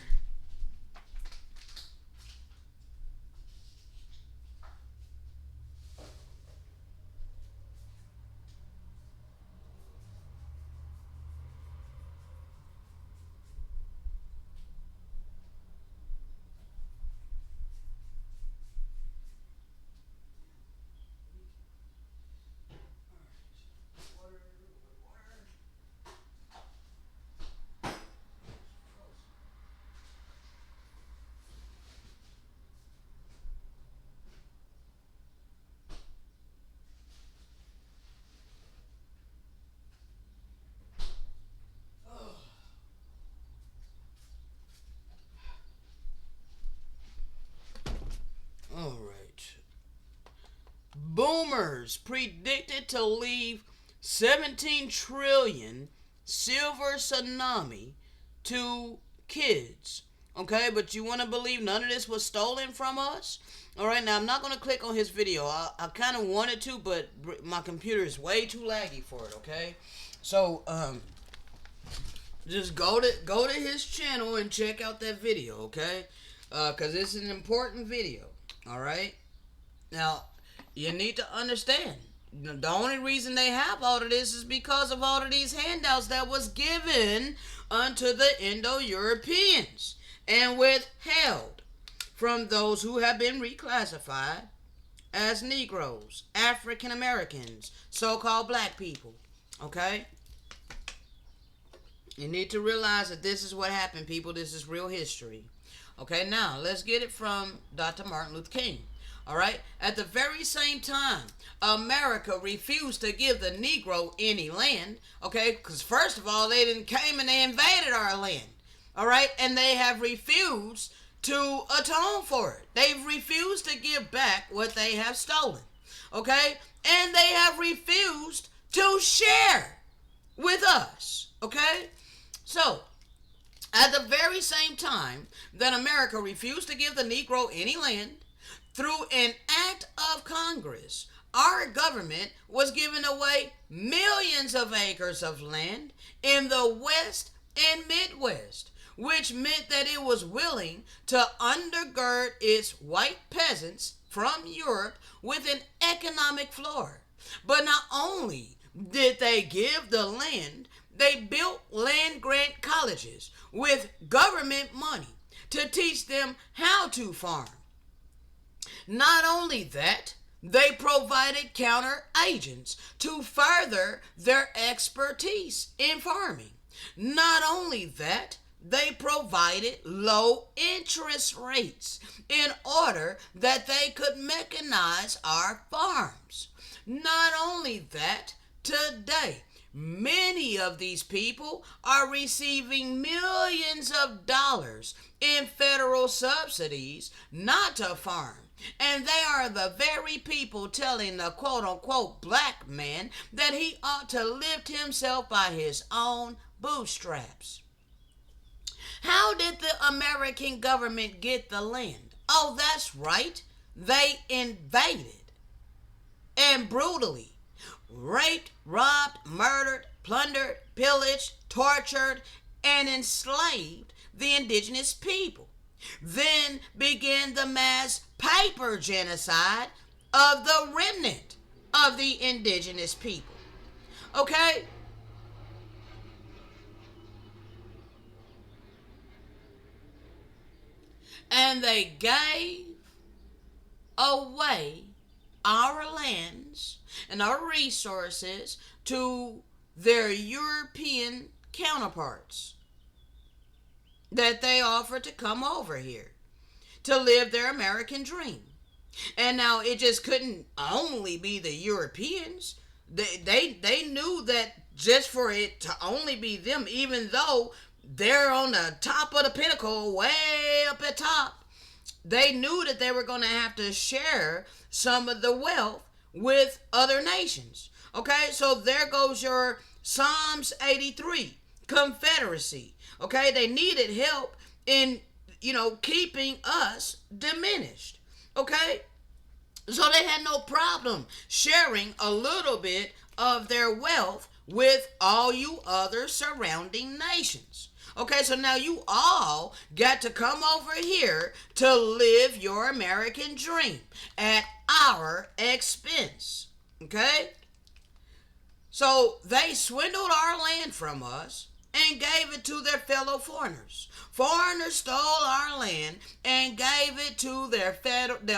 All right. Boomers predicted to leave 17 trillion silver tsunami to kids. Okay, but you want to believe none of this was stolen from us? All right, now I'm not going to click on his video. I kind of wanted to, but my computer is way too laggy for it, okay? So, just go to his channel and check out that video, okay? Because it's an important video, all right? Now, you need to understand, the only reason they have all of this is because of all of these handouts that was given unto the Indo-Europeans and withheld from those who have been reclassified as Negroes, African Americans, so-called black people, okay? You need to realize that this is what happened, people. This is real history. Okay, now, let's get it from Dr. Martin Luther King. All right? At the very same time, America refused to give the Negro any land. Okay? Because first of all, they didn't came and they invaded our land. All right? And they have refused to atone for it. They've refused to give back what they have stolen. Okay? And they have refused to share with us. Okay? So, at the very same time that America refused to give the Negro any land, through an act of Congress, our government was giving away millions of acres of land in the West and Midwest, which meant that it was willing to undergird its white peasants from Europe with an economic floor. But not only did they give the land, they built land grant colleges with government money to teach them how to farm. Not only that, they provided counter agents to further their expertise in farming. Not only that, they provided low interest rates in order that they could mechanize our farms. Not only that, today, many of these people are receiving millions of dollars in federal subsidies not to farm. And they are the very people telling the quote-unquote black man that he ought to lift himself by his own bootstraps. How did the American government get the land? Oh, that's right. They invaded and brutally raped, robbed, murdered, plundered, pillaged, tortured, and enslaved the indigenous people. Then began the mass paper genocide of the remnant of the indigenous people. Okay? And they gave away our lands and our resources to their European counterparts that they offer to come over here to live their American dream. And now it just couldn't only be the Europeans. They knew that just for it to only be them, even though they're on the top of the pinnacle, way up at top, they knew that they were going to have to share some of the wealth with other nations. Okay, so there goes your Psalms 83, Confederacy. Okay, they needed help in, keeping us diminished. Okay, so they had no problem sharing a little bit of their wealth with all you other surrounding nations. Okay, so now you all got to come over here to live your American dream at our expense. Okay? So they swindled our land from us and gave it to their fellow foreigners. Foreigners stole our land and gave it to their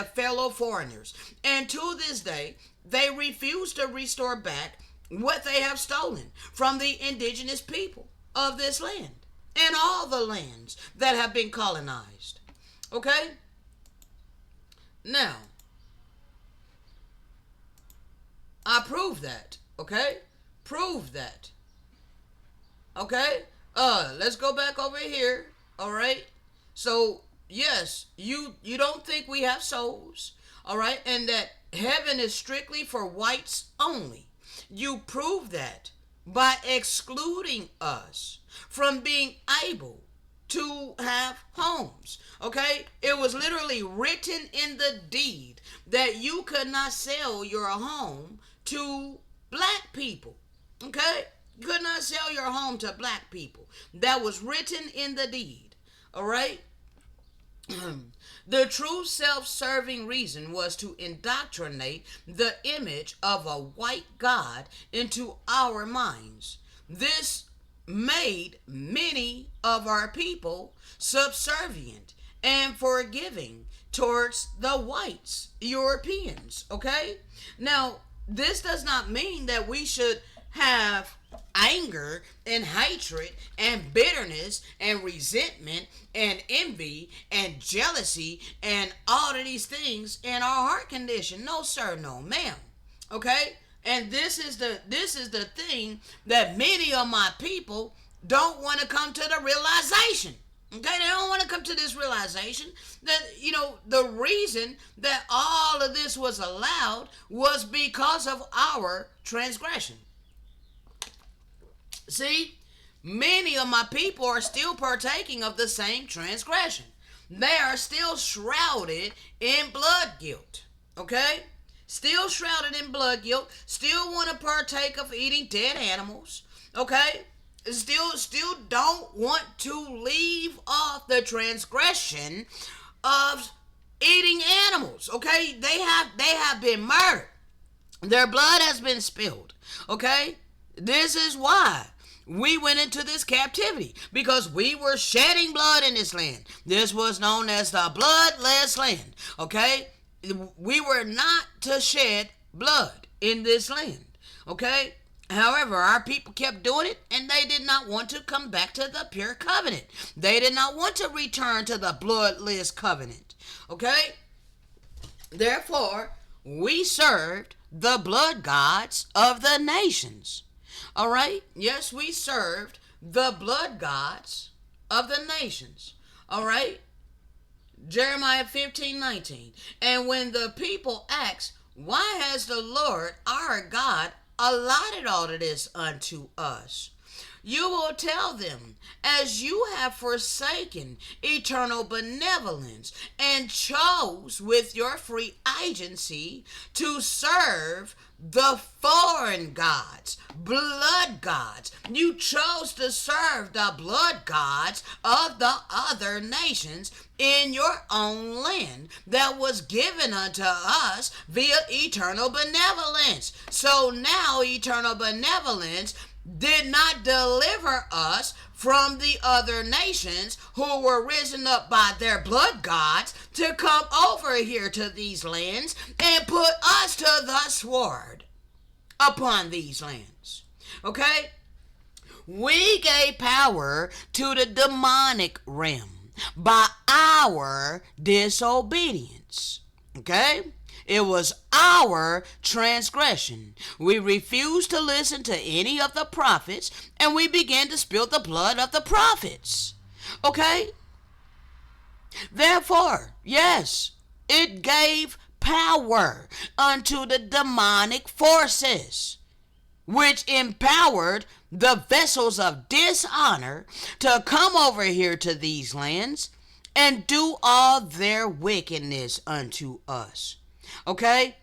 fellow foreigners. And to this day, they refuse to restore back what they have stolen from the indigenous people of this land and all the lands that have been colonized. Okay? Now, I prove that. Okay? Prove that. Okay? Let's go back over here. All right? So, yes, you don't think we have souls. All right? And that heaven is strictly for whites only. You prove that by excluding us from being able to have homes. Okay? It was literally written in the deed that you could not sell your home to black people. Okay? You could not sell your home to black people. That was written in the deed. All right? The true self-serving reason was to indoctrinate the image of a white God into our minds. This made many of our people subservient and forgiving towards the whites, Europeans. Okay? Now, this does not mean that we should have anger and hatred and bitterness and resentment and envy and jealousy and all of these things in our heart condition. No sir, no ma'am. Okay? And this is the thing that many of my people don't want to come to the realization. Okay, they don't want to come to this realization that, the reason that all of this was allowed was because of our transgression. See, many of my people are still partaking of the same transgression. They are still shrouded in blood guilt. Okay? Still shrouded in blood guilt. Still want to partake of eating dead animals. Okay? Still don't want to leave off the transgression of eating animals. Okay? They have been murdered. Their blood has been spilled. Okay? This is why we went into this captivity, because we were shedding blood in this land. This was known as the bloodless land. Okay? We were not to shed blood in this land. Okay? However, our people kept doing it, and they did not want to come back to the pure covenant. They did not want to return to the bloodless covenant. Okay? Therefore, we served the blood gods of the nations. All right? Yes, we served the blood gods of the nations. All right? Jeremiah 15:19. And when the people ask, why has the Lord our God allotted all of this unto us? You will tell them, as you have forsaken eternal benevolence and chose with your free agency to serve the foreign gods, blood gods. You chose to serve the blood gods of the other nations in your own land that was given unto us via eternal benevolence. So now eternal benevolence did not deliver us from the other nations who were risen up by their blood gods to come over here to these lands and put us to the sword upon these lands. Okay? We gave power to the demonic realm by our disobedience. Okay? It was our transgression. We refused to listen to any of the prophets, and we began to spill the blood of the prophets. Okay? Therefore, yes, it gave power unto the demonic forces, which empowered the vessels of dishonor to come over here to these lands and do all their wickedness unto us. Okay?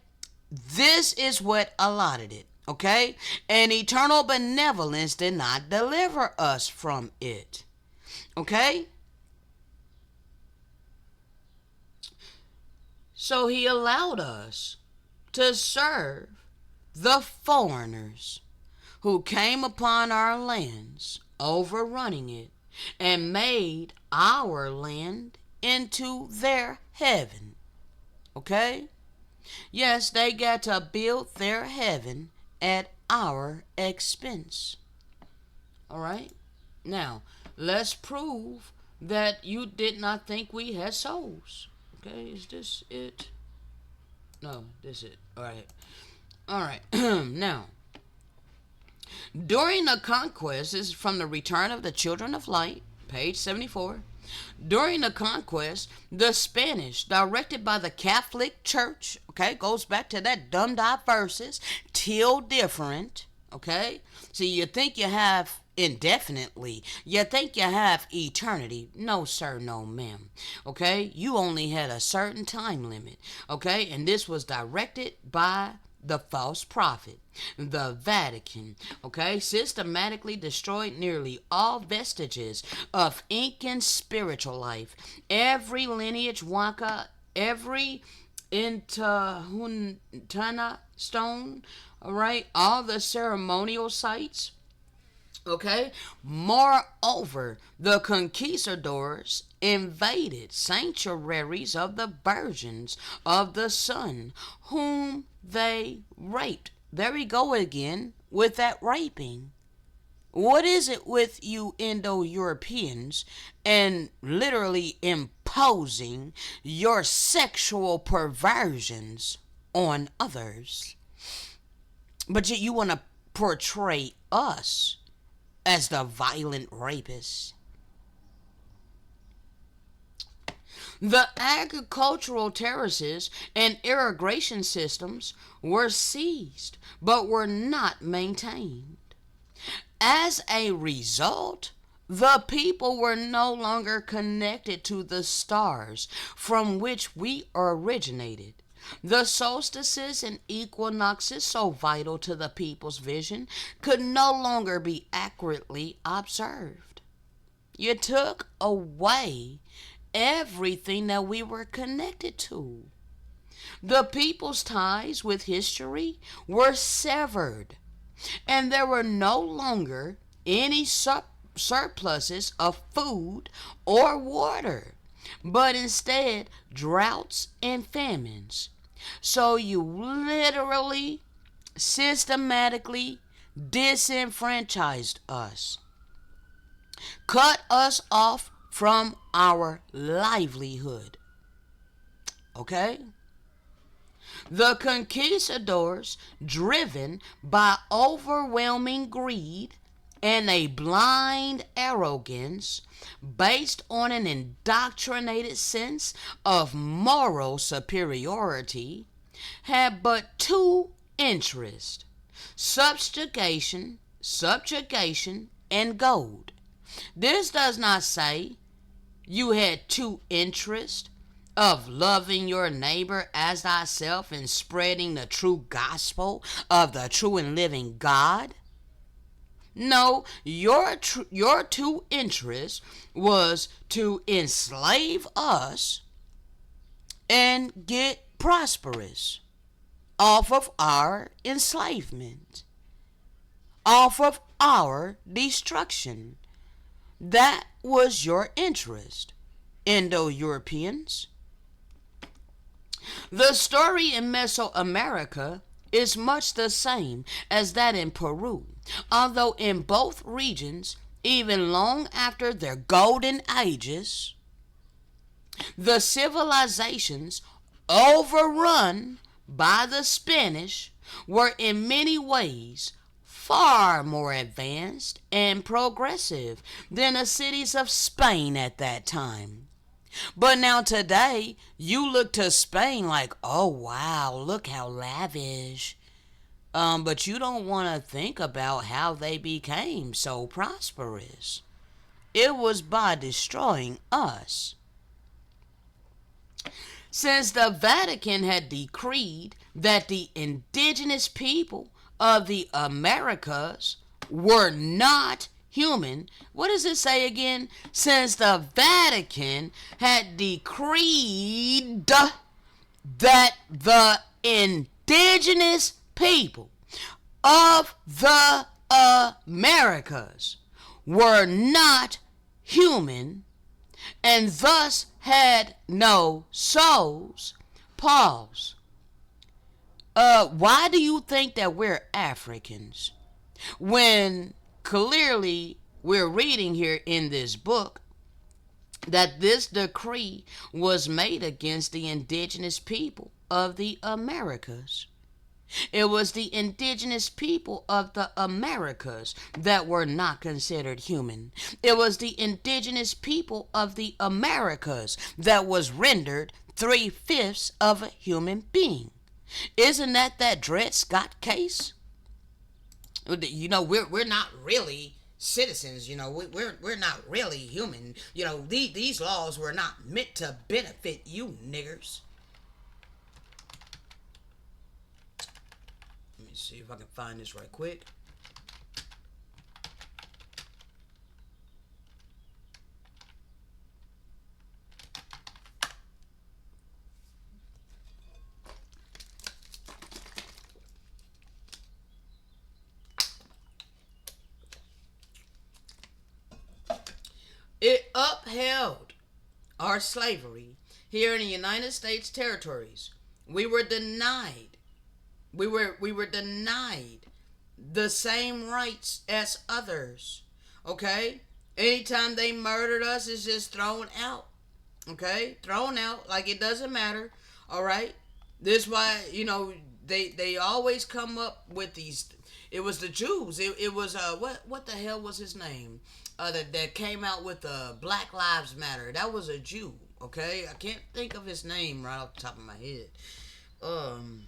This is what allotted it. Okay? And eternal benevolence did not deliver us from it. Okay? So he allowed us to serve the foreigners who came upon our lands, overrunning it, and made our land into their heaven. Okay? Yes, they got to build their heaven at our expense. All right? Now, let's prove that you did not think we had souls. Okay, is this it? No, this is it. All right. All right. Now, during the conquest, this is from the Return of the Children of Light, page 74. During the conquest, the Spanish, directed by the Catholic Church, okay, goes back to that dumb diverses, till different, okay? So you think you have indefinitely, you think you have eternity. No, sir, no, ma'am, okay? You only had a certain time limit, okay? And this was directed by the false prophet. The Vatican, okay, systematically destroyed nearly all vestiges of Incan spiritual life. Every lineage waka, every Intihuatana stone, all right, all the ceremonial sites. Okay? Moreover, the conquistadors invaded sanctuaries of the virgins of the sun, whom they raped. There we go again with that raping. What is it with you Indo-Europeans and literally imposing your sexual perversions on others? But yet you want to portray us as the violent rapists. The agricultural terraces and irrigation systems were seized but were not maintained. As a result, the people were no longer connected to the stars from which we originated. The solstices and equinoxes, so vital to the people's vision, could no longer be accurately observed. You took away everything that we were connected to. The people's ties with history were severed, and there were no longer any surpluses of food or water, but instead droughts and famines. So you literally, systematically disenfranchised us, cut us off from our livelihood. Okay? The conquistadors, driven by overwhelming greed and a blind arrogance based on an indoctrinated sense of moral superiority, had but two interests: subjugation, and gold. This does not say you had two interests of loving your neighbor as thyself and spreading the true gospel of the true and living God. No, your true interest was to enslave us and get prosperous off of our enslavement, off of our destruction. That was your interest, Indo-Europeans. The story in Mesoamerica is much the same as that in Peru, although in both regions, even long after their golden ages, the civilizations overrun by the Spanish were in many ways far more advanced and progressive than the cities of Spain at that time. But now today, you look to Spain like, oh wow, look how lavish. But you don't want to think about how they became so prosperous. It was by destroying us. Since the Vatican had decreed that the indigenous people of the Americas were not human, what does it say again? Since the Vatican had decreed that the indigenous people of the Americas were not human and thus had no souls. Pause. Why do you think that we're Africans when clearly we're reading here in this book that this decree was made against the indigenous people of the Americas? It was the indigenous people of the Americas that were not considered human. It was the indigenous people of the Americas that was rendered 3/5 of a human being. Isn't that Dred Scott case? We're not really citizens. We're not really human. These laws were not meant to benefit you niggers. See if I can find this right quick. It upheld our slavery here in the United States territories. We were denied We were denied the same rights as others. Okay? Anytime they murdered us, it's just thrown out. Okay? Thrown out like it doesn't matter. Alright? This is why, they always come up with these. It was the Jews. It was what the hell was his name? That came out with Black Lives Matter. That was a Jew. Okay? I can't think of his name right off the top of my head. Hold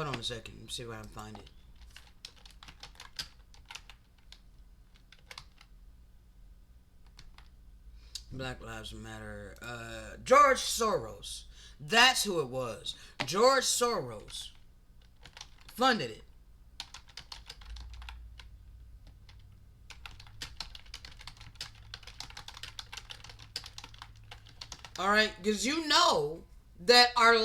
on a second. Let me see if I can find it. Black Lives Matter. George Soros. That's who it was. George Soros funded it. Alright? Because that our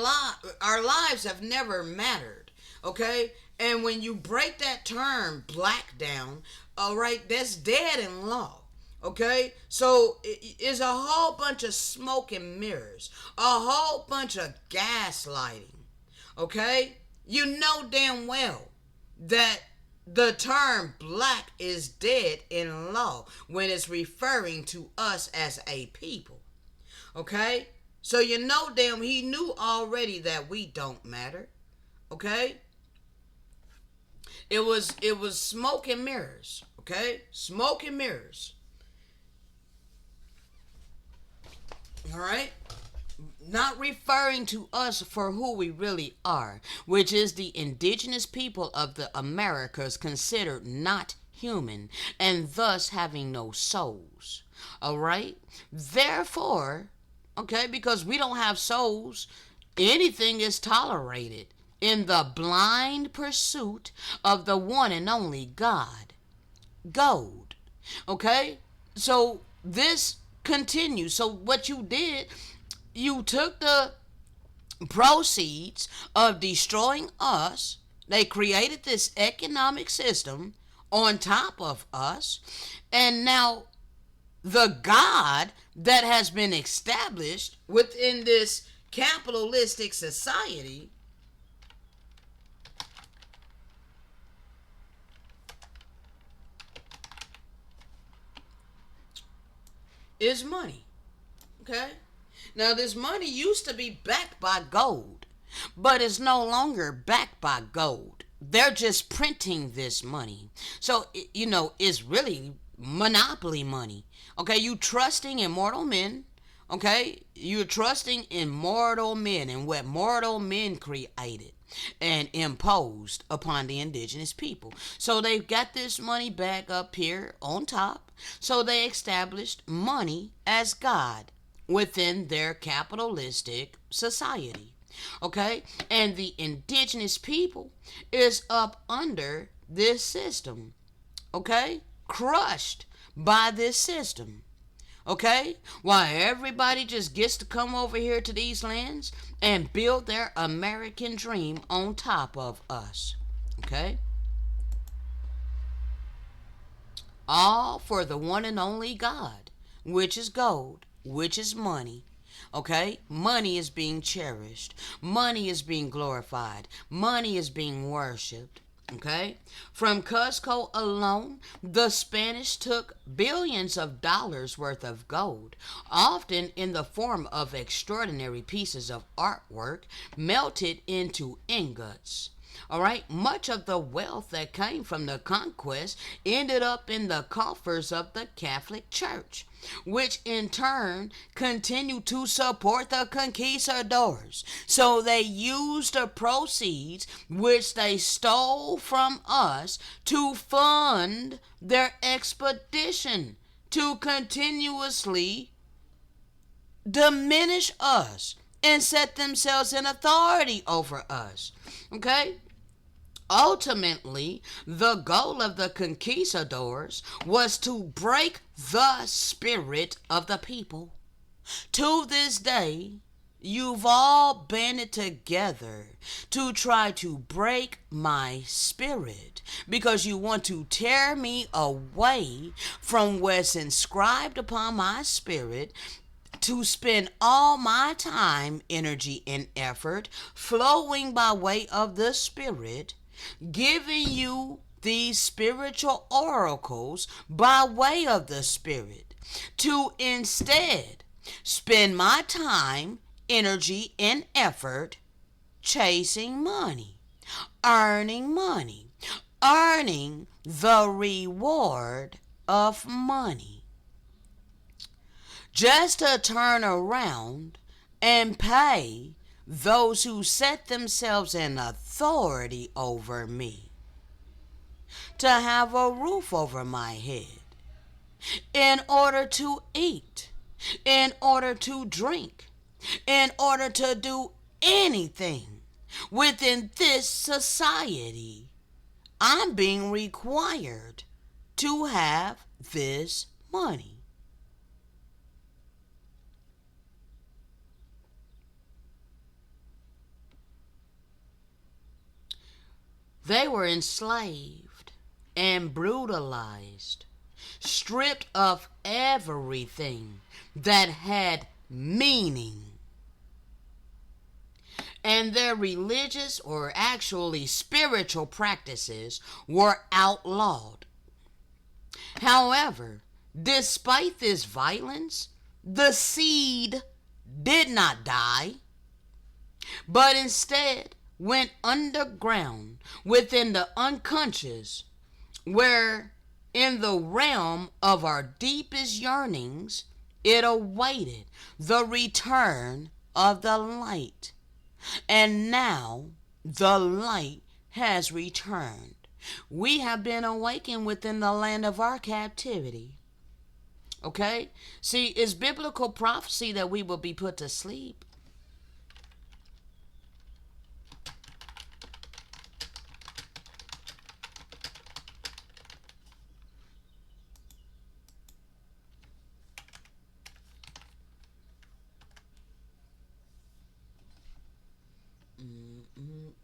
lives have never mattered, okay? And when you break that term black down, all right, that's dead in law, okay? So it's a whole bunch of smoke and mirrors, a whole bunch of gaslighting, okay? You know damn well that the term black is dead in law when it's referring to us as a people, okay? So damn, he knew already that we don't matter. Okay? It was smoke and mirrors. Okay? Smoke and mirrors. Alright? Not referring to us for who we really are, which is the indigenous people of the Americas considered not human and thus having no souls. Alright? Therefore, okay, because we don't have souls, anything is tolerated in the blind pursuit of the one and only God. Gold. Okay? So this continues. So what you did, you took the proceeds of destroying us. They created this economic system, on top of us. And now the God that has been established within this capitalistic society is money. Okay? Now, this money used to be backed by gold, but it's no longer backed by gold. They're just printing this money. So, it's really monopoly money. Okay? You trusting in mortal men. Okay? You're trusting in mortal men and what mortal men created and imposed upon the indigenous people. So they've got this money back up here on top. So they established money as God within their capitalistic society. Okay? And the indigenous people is up under this system. Okay? Crushed by this system. Okay? Why everybody just gets to come over here to these lands and build their American dream on top of us. Okay? All for the one and only God, which is gold, which is money. Okay? Money is being cherished. Money is being glorified. Money is being worshipped. Okay? From Cuzco alone, the Spanish took billions of dollars worth of gold, often in the form of extraordinary pieces of artwork melted into ingots. All right, much of the wealth that came from the conquest ended up in the coffers of the Catholic Church, which in turn continued to support the conquistadors. So they used the proceeds which they stole from us to fund their expedition to continuously diminish us and set themselves in authority over us. Okay? Ultimately, the goal of the conquistadors was to break the spirit of the people. To this day, you've all banded together to try to break my spirit because you want to tear me away from what's inscribed upon my spirit, to spend all my time, energy, and effort flowing by way of the Spirit, giving you these spiritual oracles by way of the Spirit, to instead spend my time, energy, and effort chasing money, earning the reward of money, just to turn around and pay those who set themselves in authority over me to have a roof over my head, in order to eat, in order to drink, in order to do anything within this society. I'm being required to have this money. They were enslaved and brutalized, stripped of everything that had meaning. And their religious or actually spiritual practices were outlawed. However, despite this violence, the seed did not die, but instead went underground within the unconscious, where in the realm of our deepest yearnings it awaited the return of the light. And now the light has returned. We have been awakened within the land of our captivity. Okay? See, it's biblical prophecy that we will be put to sleep. Mm-mm-mm.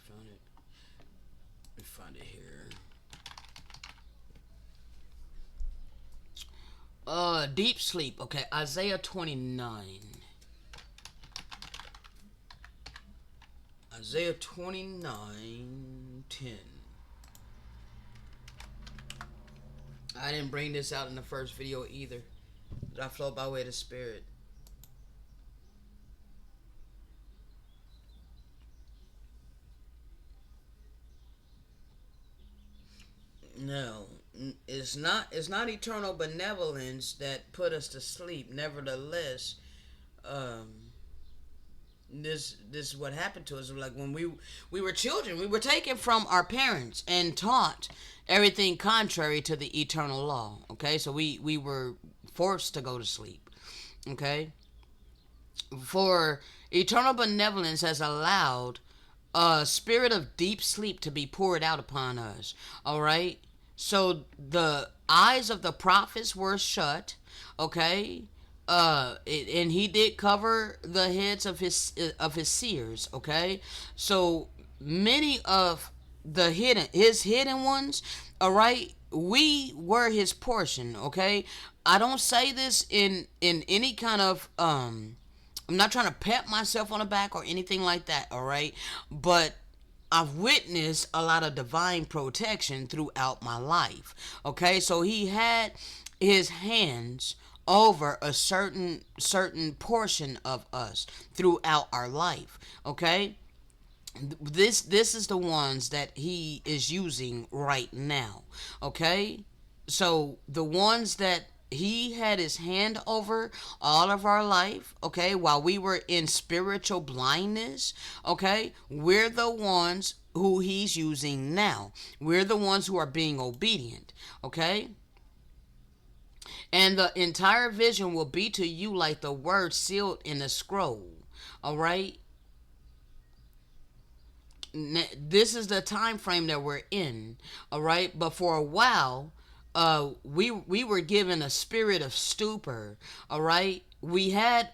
Found it. find it here. Deep sleep. Okay, Isaiah 29. Isaiah 29:10. I didn't bring this out in the first video either. I flow by way of the Spirit. No, it's not eternal benevolence that put us to sleep. Nevertheless, um, this is what happened to us. Like when we were children, we were taken from our parents and taught everything contrary to the eternal law. Okay, so we were forced to go to sleep. Okay, for eternal benevolence has allowed a spirit of deep sleep to be poured out upon us. All right. So the eyes of the prophets were shut. Okay. And he did cover the heads of his seers. Okay. So many of the hidden ones. All right. We were his portion. Okay. I don't say this in any kind of I'm not trying to pat myself on the back or anything like that, all right? But I've witnessed a lot of divine protection throughout my life. Okay? So he had his hands over a certain portion of us throughout our life. Okay? This is the ones that he is using right now. Okay? So the ones that he had his hand over all of our life, okay, while we were in spiritual blindness, okay, we're the ones who he's using now. We're the ones who are being obedient, okay? And the entire vision will be to you like the word sealed in a scroll, all right? This is the time frame that we're in, all right? But for a while, we were given a spirit of stupor, all right? We had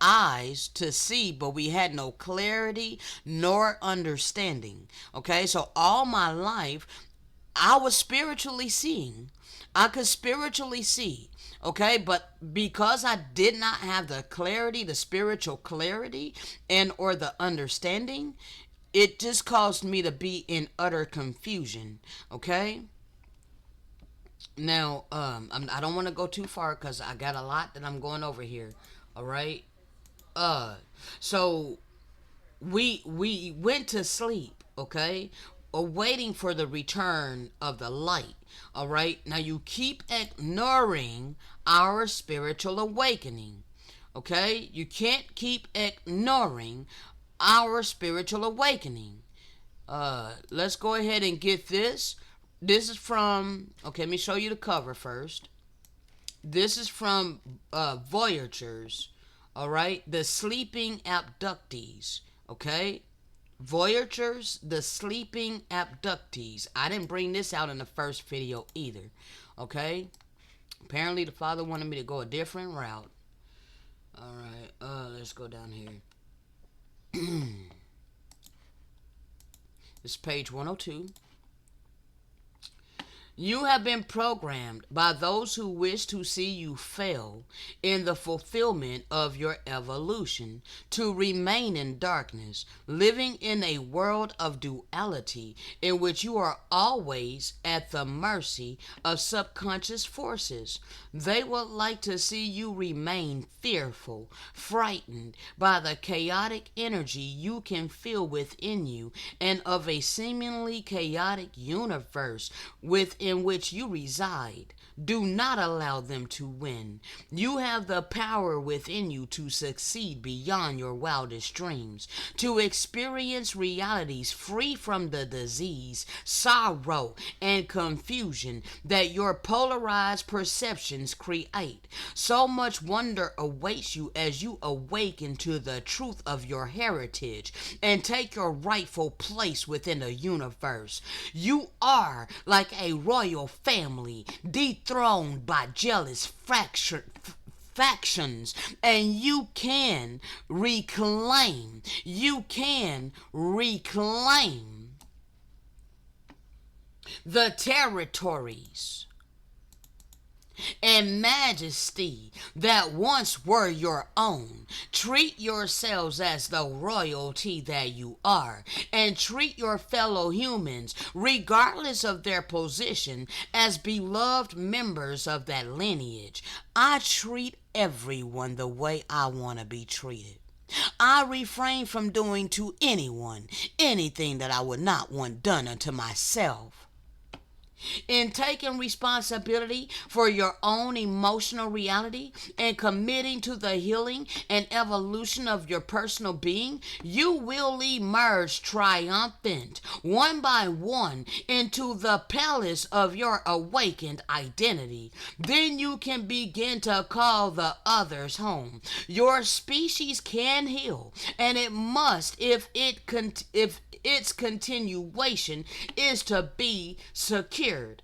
eyes to see, but we had no clarity nor understanding. Okay, so all my life I was spiritually seeing. I could spiritually see. Okay, but because I did not have the clarity, the spiritual clarity, and or the understanding, it just caused me to be in utter confusion. Okay. Now, I don't want to go too far because I got a lot that I'm going over here. All right. Uh, so we went to sleep. Okay, awaiting for the return of the light. All right. Now you keep ignoring our spiritual awakening. Okay, you can't keep ignoring our spiritual awakening. Let's go ahead and get this. This is from, okay, let me show you the cover first. This is from Voyagers, all right? The Sleeping Abductees, okay? Voyagers, the Sleeping Abductees. I didn't bring this out in the first video either, okay? Apparently the father wanted me to go a different route. All right, let's go down here. This is page 102. You have been programmed by those who wish to see you fail in the fulfillment of your evolution to remain in darkness, living in a world of duality in which you are always at the mercy of subconscious forces. They would like to see you remain fearful, frightened by the chaotic energy you can feel within you and of a seemingly chaotic universe within which you reside. Do not allow them to win. You have the power within you to succeed beyond your wildest dreams, to experience realities free from the disease, sorrow, and confusion that your polarized perceptions create. So much wonder awaits you as you awaken to the truth of your heritage and take your rightful place within the universe. You are like a royal family dethroned by jealous factions, and you can reclaim the territories and majesty that once were your own. Treat yourselves as the royalty that you are, and treat your fellow humans, regardless of their position, as beloved members of that lineage. I treat everyone the way I want to be treated. I refrain from doing to anyone anything that I would not want done unto myself. In taking responsibility for your own emotional reality and committing to the healing and evolution of your personal being, you will emerge triumphant, one by one, into the palace of your awakened identity. Then you can begin to call the others home. Your species can heal, and it must if its continuation is to be secured.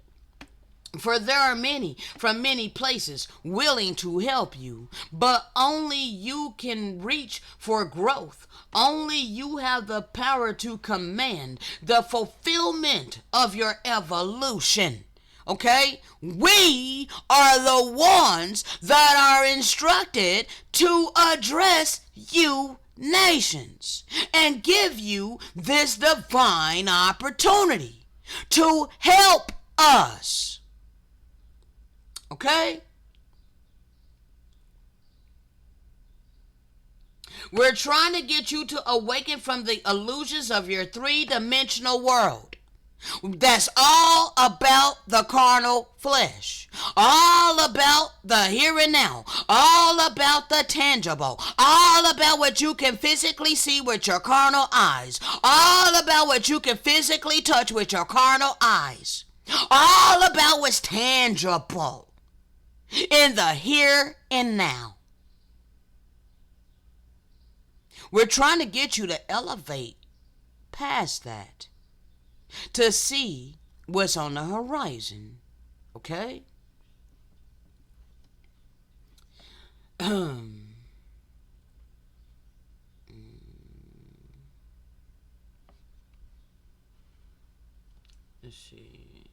For there are many from many places willing to help you, but only you can reach for growth. Only you have the power to command the fulfillment of your evolution. Okay? We are the ones that are instructed to address you nations and give you this divine opportunity to help us. Okay? We're trying to get you to awaken from the illusions of your three-dimensional world. That's all about the carnal flesh. All about the here and now. All about the tangible. All about what you can physically see with your carnal eyes. All about what you can physically touch with your carnal eyes. All about what's tangible in the here and now. We're trying to get you to elevate past that, to see what's on the horizon. Okay? Let's see.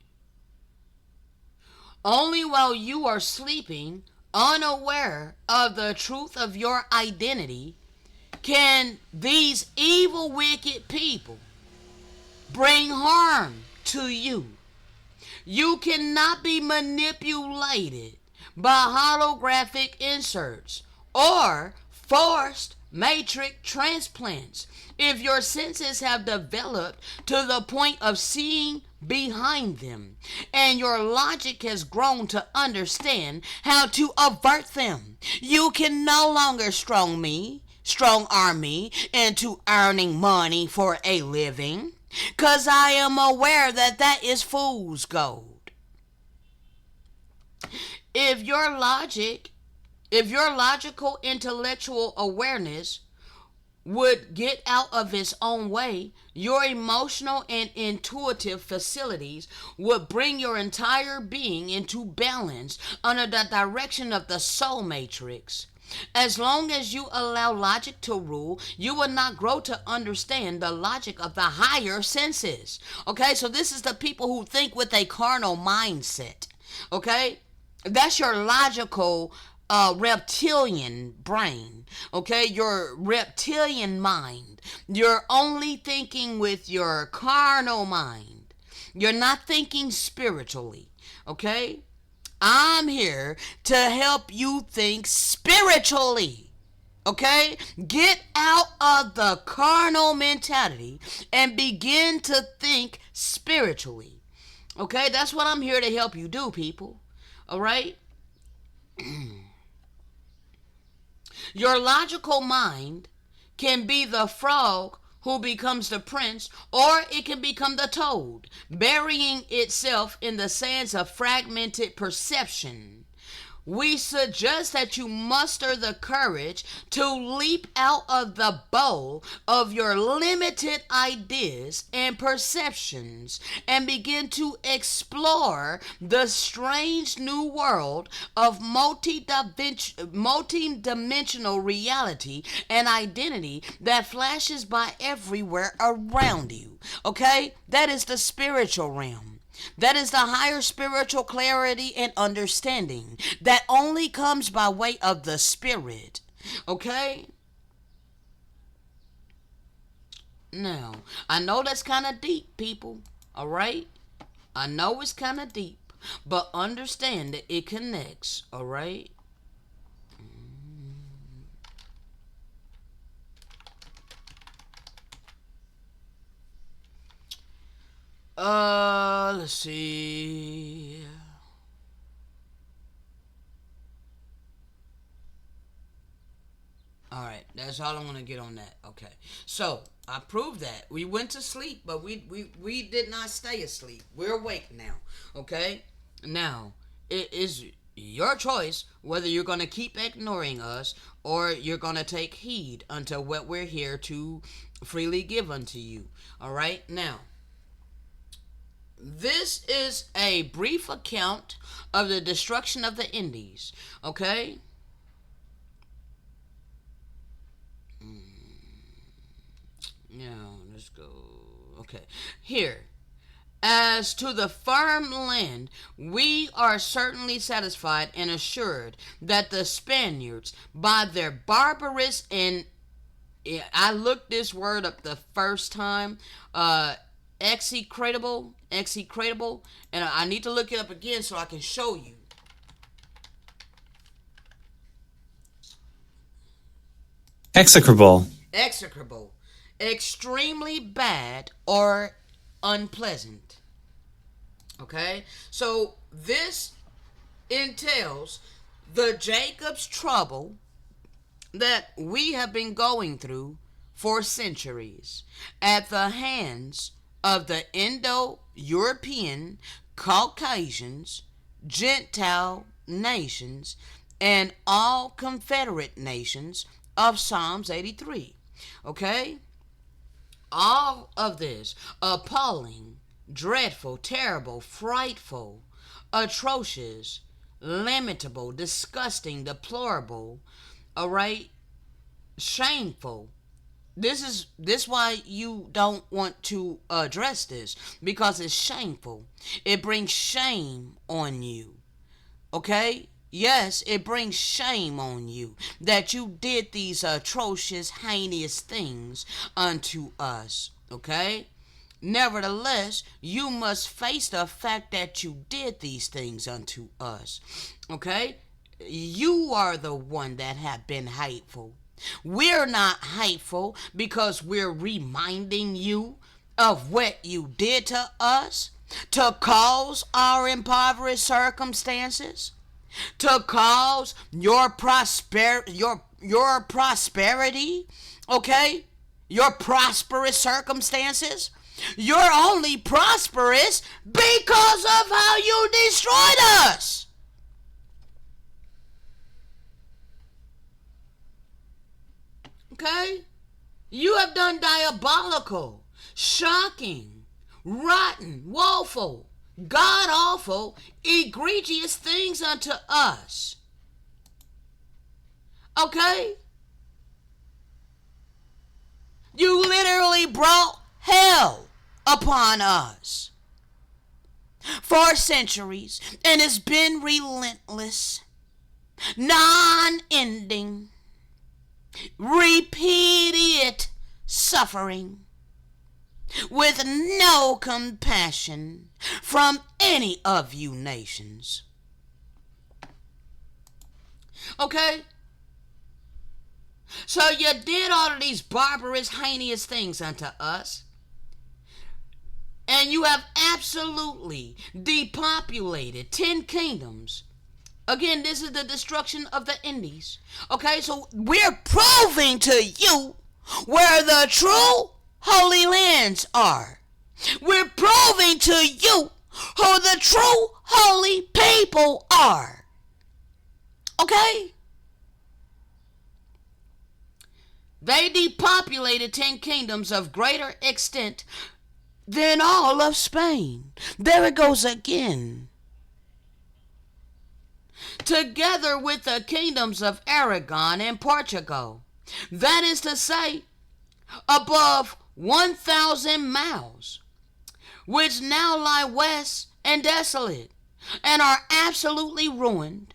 Only while you are sleeping, unaware of the truth of your identity, can these evil, wicked people bring harm to you. You cannot be manipulated by holographic inserts or forced matrix transplants if your senses have developed to the point of seeing behind them and your logic has grown to understand how to avert them. You can no longer strong arm me into earning money for a living, because I am aware that that is fool's gold. If your logical intellectual awareness would get out of its own way, your emotional and intuitive facilities would bring your entire being into balance under the direction of the soul matrix. As long as you allow logic to rule, you will not grow to understand the logic of the higher senses. Okay, so this is the people who think with a carnal mindset. Okay, that's your logical reptilian brain. Okay, your reptilian mind. You're only thinking with your carnal mind. You're not thinking spiritually. Okay, I'm here to help you think spiritually. Okay? Get out of the carnal mentality and begin to think spiritually. Okay? That's what I'm here to help you do, people. All right? Your logical mind can be the frog who becomes the prince, or it can become the toad, burying itself in the sands of fragmented perception. We suggest that you muster the courage to leap out of the bowl of your limited ideas and perceptions and begin to explore the strange new world of multi-dimensional reality and identity that flashes by everywhere around you. Okay? That is the spiritual realm. That is the higher spiritual clarity and understanding that only comes by way of the Spirit. Okay? Now, I know that's kind of deep, people. All right? I know it's kind of deep, but understand that it connects. All right? Let's see. All right, that's all I'm gonna get on that. Okay, so I proved that we went to sleep, but we did not stay asleep. We're awake now. Okay, now it is your choice whether you're gonna keep ignoring us or you're gonna take heed unto what we're here to freely give unto you. All right, now this is a brief account of the destruction of the Indies. Okay. Now, let's go. Okay. Here. As to the firm land, we are certainly satisfied and assured that the Spaniards, by their barbarous and I looked this word up the first time, execrable, and I need to look it up again so I can show you. Execrable. Execrable, extremely bad or unpleasant. Okay, so this entails the Jacob's trouble that we have been going through for centuries at the hands of the Indo-European, Caucasians, Gentile nations, and all Confederate nations of Psalms 83. Okay? All of this appalling, dreadful, terrible, frightful, atrocious, lamentable, disgusting, deplorable, all right, shameful. This why you don't want to address this, because it's shameful. It brings shame on you. Okay? Yes, it brings shame on you that you did these atrocious, heinous things unto us. Okay? Nevertheless, you must face the fact that you did these things unto us. Okay? You are the one that have been hateful. We're not hateful because we're reminding you of what you did to us to cause our impoverished circumstances, to cause your prosperity, okay? Your prosperous circumstances. You're only prosperous because of how you destroyed us. Okay? You have done diabolical, shocking, rotten, woeful, god awful, egregious things unto us. Okay? You literally brought hell upon us for centuries, and it's been relentless, non-ending, repeated suffering with no compassion from any of you nations. Okay? So you did all of these barbarous, heinous things unto us, and you have absolutely depopulated 10 kingdoms. Again, this is the destruction of the Indies. Okay, so we're proving to you where the true holy lands are. We're proving to you who the true holy people are. Okay? They depopulated 10 kingdoms of greater extent than all of Spain. There it goes again. Together with the kingdoms of Aragon and Portugal. That is to say, above 1,000 miles. which now lie west and desolate, and are absolutely ruined,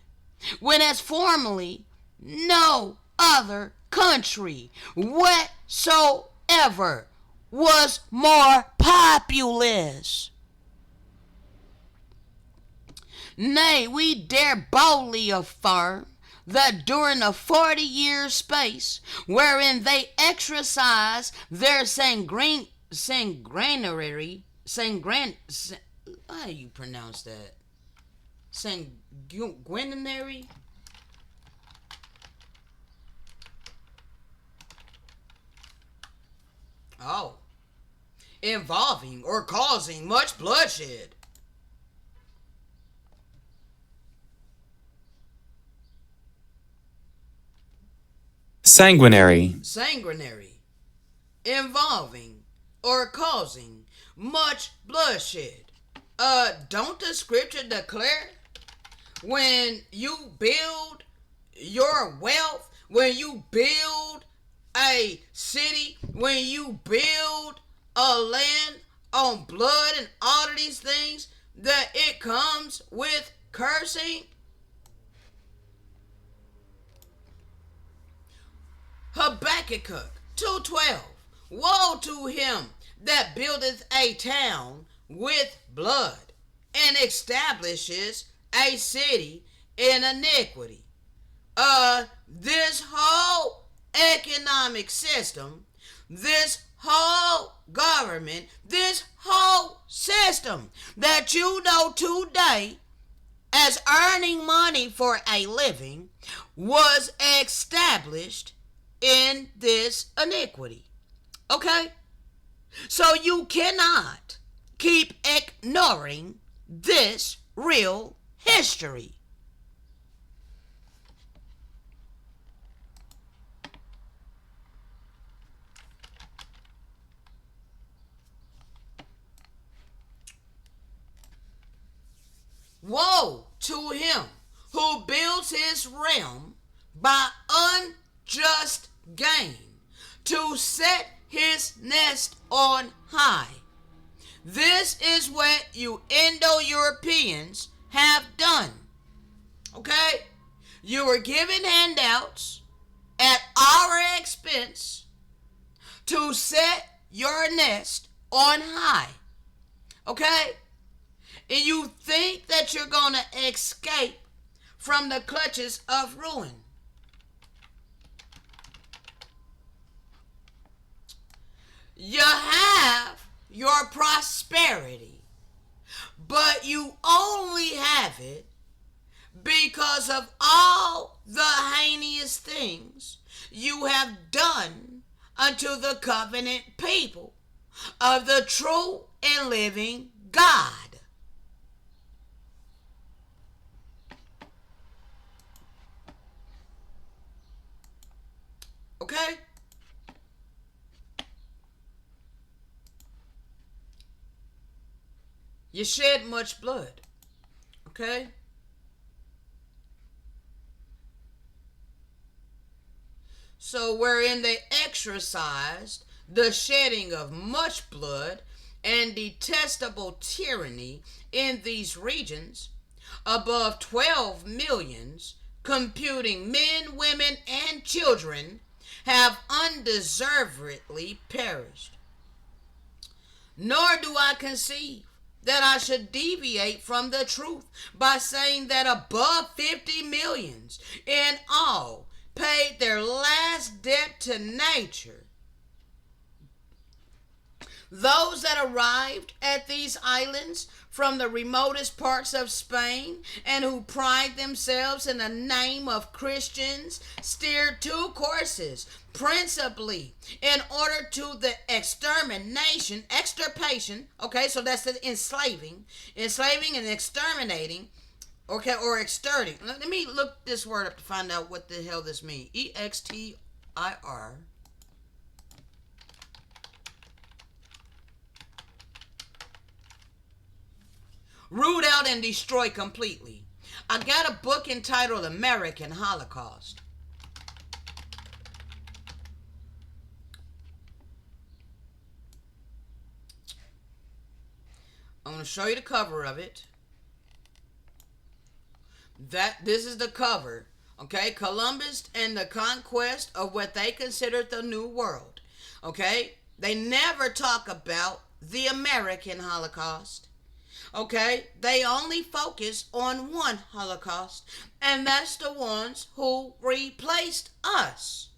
when as formerly no other country whatsoever was more populous. Nay, we dare boldly affirm that during the 40 years space wherein they exercise their how do you pronounce that? Sanguinary? Oh. Involving or causing much bloodshed. Sanguinary. Sanguinary. Involving or causing much bloodshed. Don't the scripture declare when you build your wealth, when you build a city, when you build a land on blood and all of these things, that it comes with cursing? Habakkuk 2:12. Woe to him that buildeth a town with blood, and establishes a city in iniquity. This whole economic system, this whole government, this whole system that you know today as earning money for a living was established in this iniquity. Okay? So you cannot keep ignoring this real history. Woe to him who builds his realm by unjust gain, to set his nest on high. This is what you Indo-Europeans have done. Okay? You were given handouts at our expense to set your nest on high. Okay? And you think that you're going to escape from the clutches of ruin. You have your prosperity, but you only have it because of all the heinous things you have done unto the covenant people of the true and living God. Okay? You shed much blood. Okay? So wherein they exercised the shedding of much blood and detestable tyranny in these regions, above 12 millions, computing men, women, and children, have undeservedly perished. Nor do I conceive that I should deviate from the truth by saying that above 50 millions in all paid their last debt to nature. Those that arrived at these islands from the remotest parts of Spain and who pride themselves in the name of Christians steered two courses, principally in order to the extirpation, okay, so that's the enslaving and exterminating, okay, or exterminating. Let me look this word up to find out what the hell this means. EXTIR. Root out and destroy completely. I got a book entitled American Holocaust. to show you the cover of it. This is the cover. Okay, Columbus and the conquest of what they considered the New World. Okay, they never talk about the American Holocaust. Okay, they only focus on one Holocaust, and that's the ones who replaced us.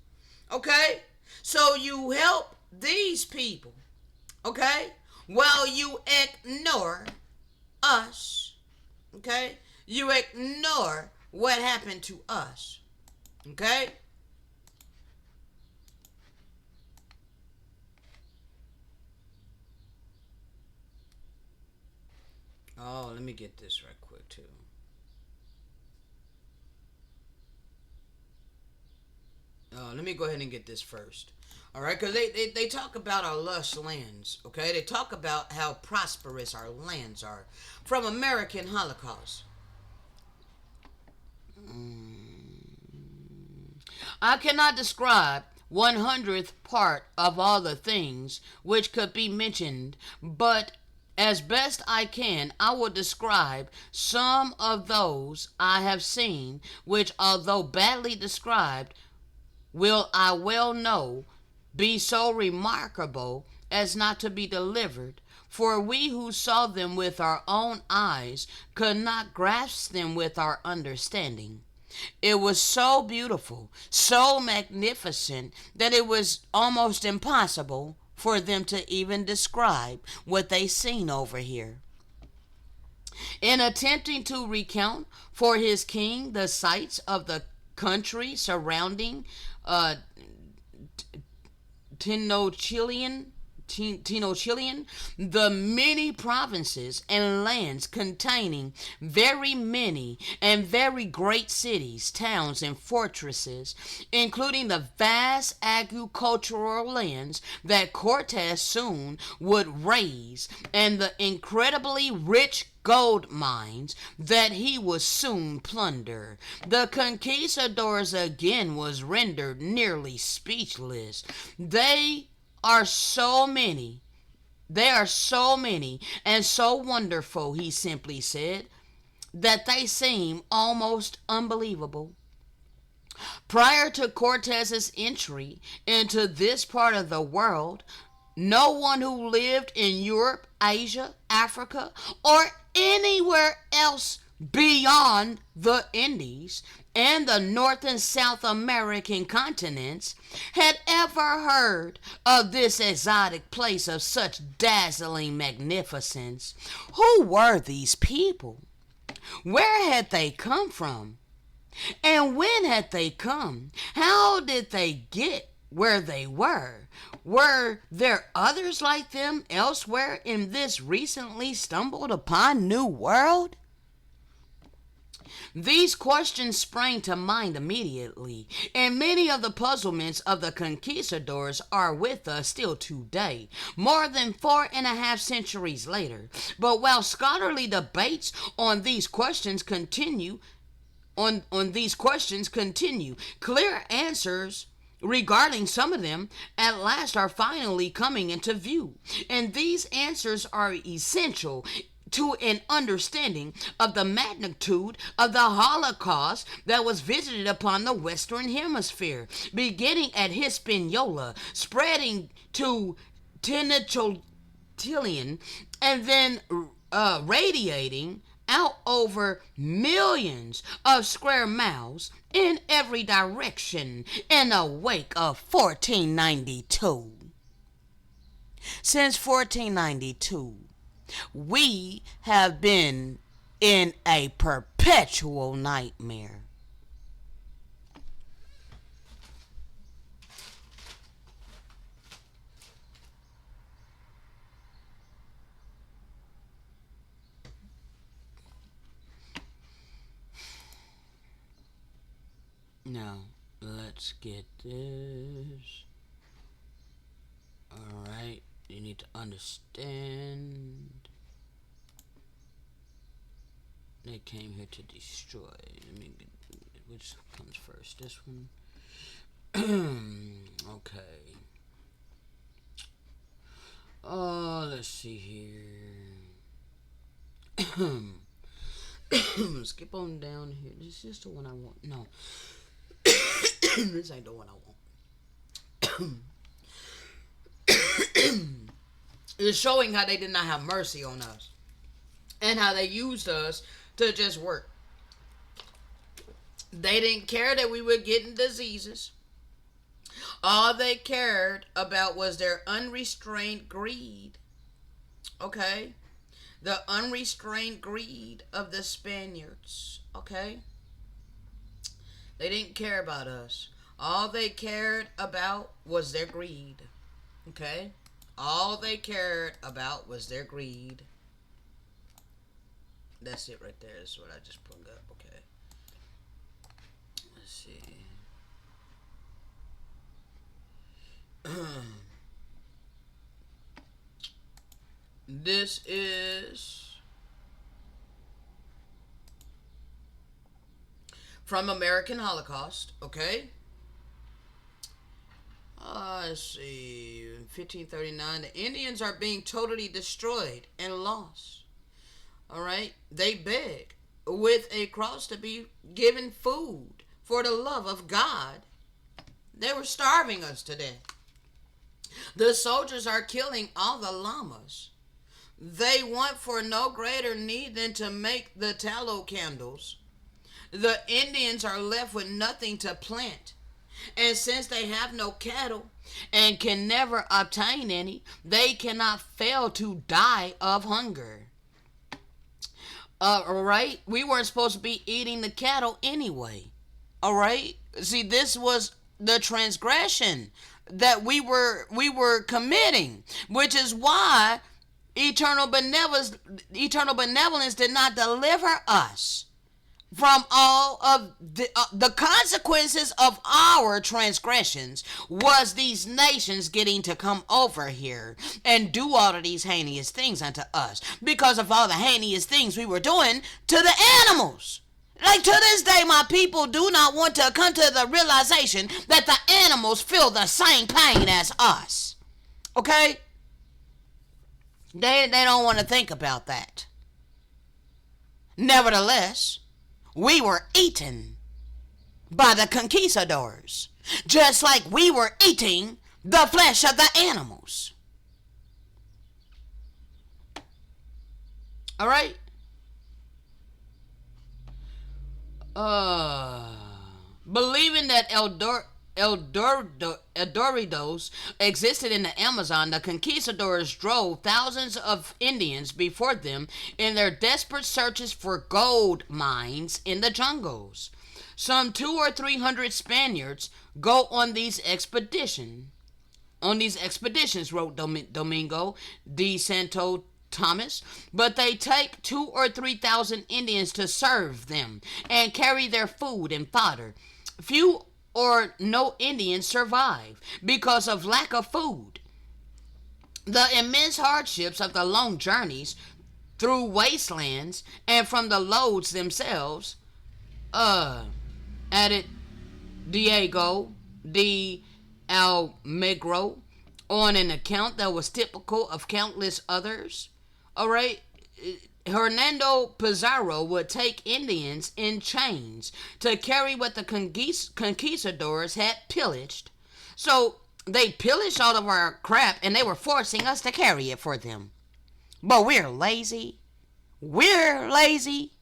Okay, so you help these people. Okay, while you ignore us. Okay, you ignore what happened to us. Okay? Oh, let me get this right quick, too. Let me go ahead and get this first. All right, because they talk about our lush lands, okay? They talk about how prosperous our lands are from American Holocaust. I cannot describe 100th part of all the things which could be mentioned, but as best I can, I will describe some of those I have seen, which, although badly described, will I well know be so remarkable as not to be delivered. For we who saw them with our own eyes could not grasp them with our understanding. It was so beautiful, so magnificent, that it was almost impossible for them to even describe what they seen over here. In attempting to recount for his king the sights of the country surrounding uh, Tenochtitlan, Tenochtitlan, the many provinces and lands containing very many and very great cities, towns, and fortresses, including the vast agricultural lands that Cortes soon would raise, and the incredibly rich gold mines that he would soon plunder. The conquistadors again was rendered nearly speechless. Are so many. They are so many and so wonderful, he simply said, that they seem almost unbelievable. Prior to Cortez's entry into this part of the world, no one who lived in Europe, Asia, Africa, or anywhere else beyond the Indies and the North and South American continents had ever heard of this exotic place of such dazzling magnificence. Who were these people? Where had they come from? And when had they come? How did they get where they were? Were there others like them elsewhere in this recently stumbled upon new world? These questions sprang to mind immediately, and many of the puzzlements of the conquistadors are with us still today, more than 4.5 centuries later. But while scholarly debates on these questions continue, clear answers regarding some of them at last are finally coming into view. And these answers are essential to an understanding of the magnitude of the Holocaust that was visited upon the Western Hemisphere, beginning at Hispaniola, spreading to Tenochtitlan, and then radiating out over millions of square miles in every direction in the wake of 1492. Since 1492, we have been in a perpetual nightmare. Now, let's get this. Alright, you need to understand. They came here to destroy. Let me get, which comes first? This one? Okay. Let's see here. Skip on down here. This is the one I want. No. This ain't the one I want. It's showing how they did not have mercy on us. And how they used us to just work. They didn't care that we were getting diseases. All they cared about was their unrestrained greed. Okay? The unrestrained greed of the Spaniards. Okay? They didn't care about us. All they cared about was their greed. Okay? All they cared about was their greed. That's it right there. That's what I just put up. Okay. Let's see. This is from American Holocaust. Okay. Let's see. In 1539, the Indians are being totally destroyed and lost. All right, they beg with a cross to be given food for the love of God. They were starving us to death. The soldiers are killing all the llamas. They want for no greater need than to make the tallow candles. The Indians are left with nothing to plant. And since they have no cattle and can never obtain any, they cannot fail to die of hunger. Alright? We weren't supposed to be eating the cattle anyway. Alright? See, this was the transgression that we were committing, which is why eternal benevolence did not deliver us from all of the consequences of our transgressions was these nations getting to come over here and do all of these heinous things unto us because of all the heinous things we were doing to the animals. Like, to this day, my people do not want to come to the realization that the animals feel the same pain as us. Okay? They don't want to think about that. Nevertheless, we were eaten by the conquistadors, just like we were eating the flesh of the animals. All right? Believing that Eldoridos existed in the Amazon, the conquistadors drove thousands of Indians before them in their desperate searches for gold mines in the jungles. Some 200 or 300 Spaniards go on these expeditions. Wrote Domingo de Santo Thomas, but they take 2,000 or 3,000 Indians to serve them and carry their food and fodder. Few or no Indians survive because of lack of food. The immense hardships of the long journeys through wastelands and from the loads themselves, added Diego de Almagro on an account that was typical of countless others. All right, Hernando Pizarro would take Indians in chains to carry what the conquistadors had pillaged. So they pillaged all of our crap and they were forcing us to carry it for them. But we're lazy. We're lazy.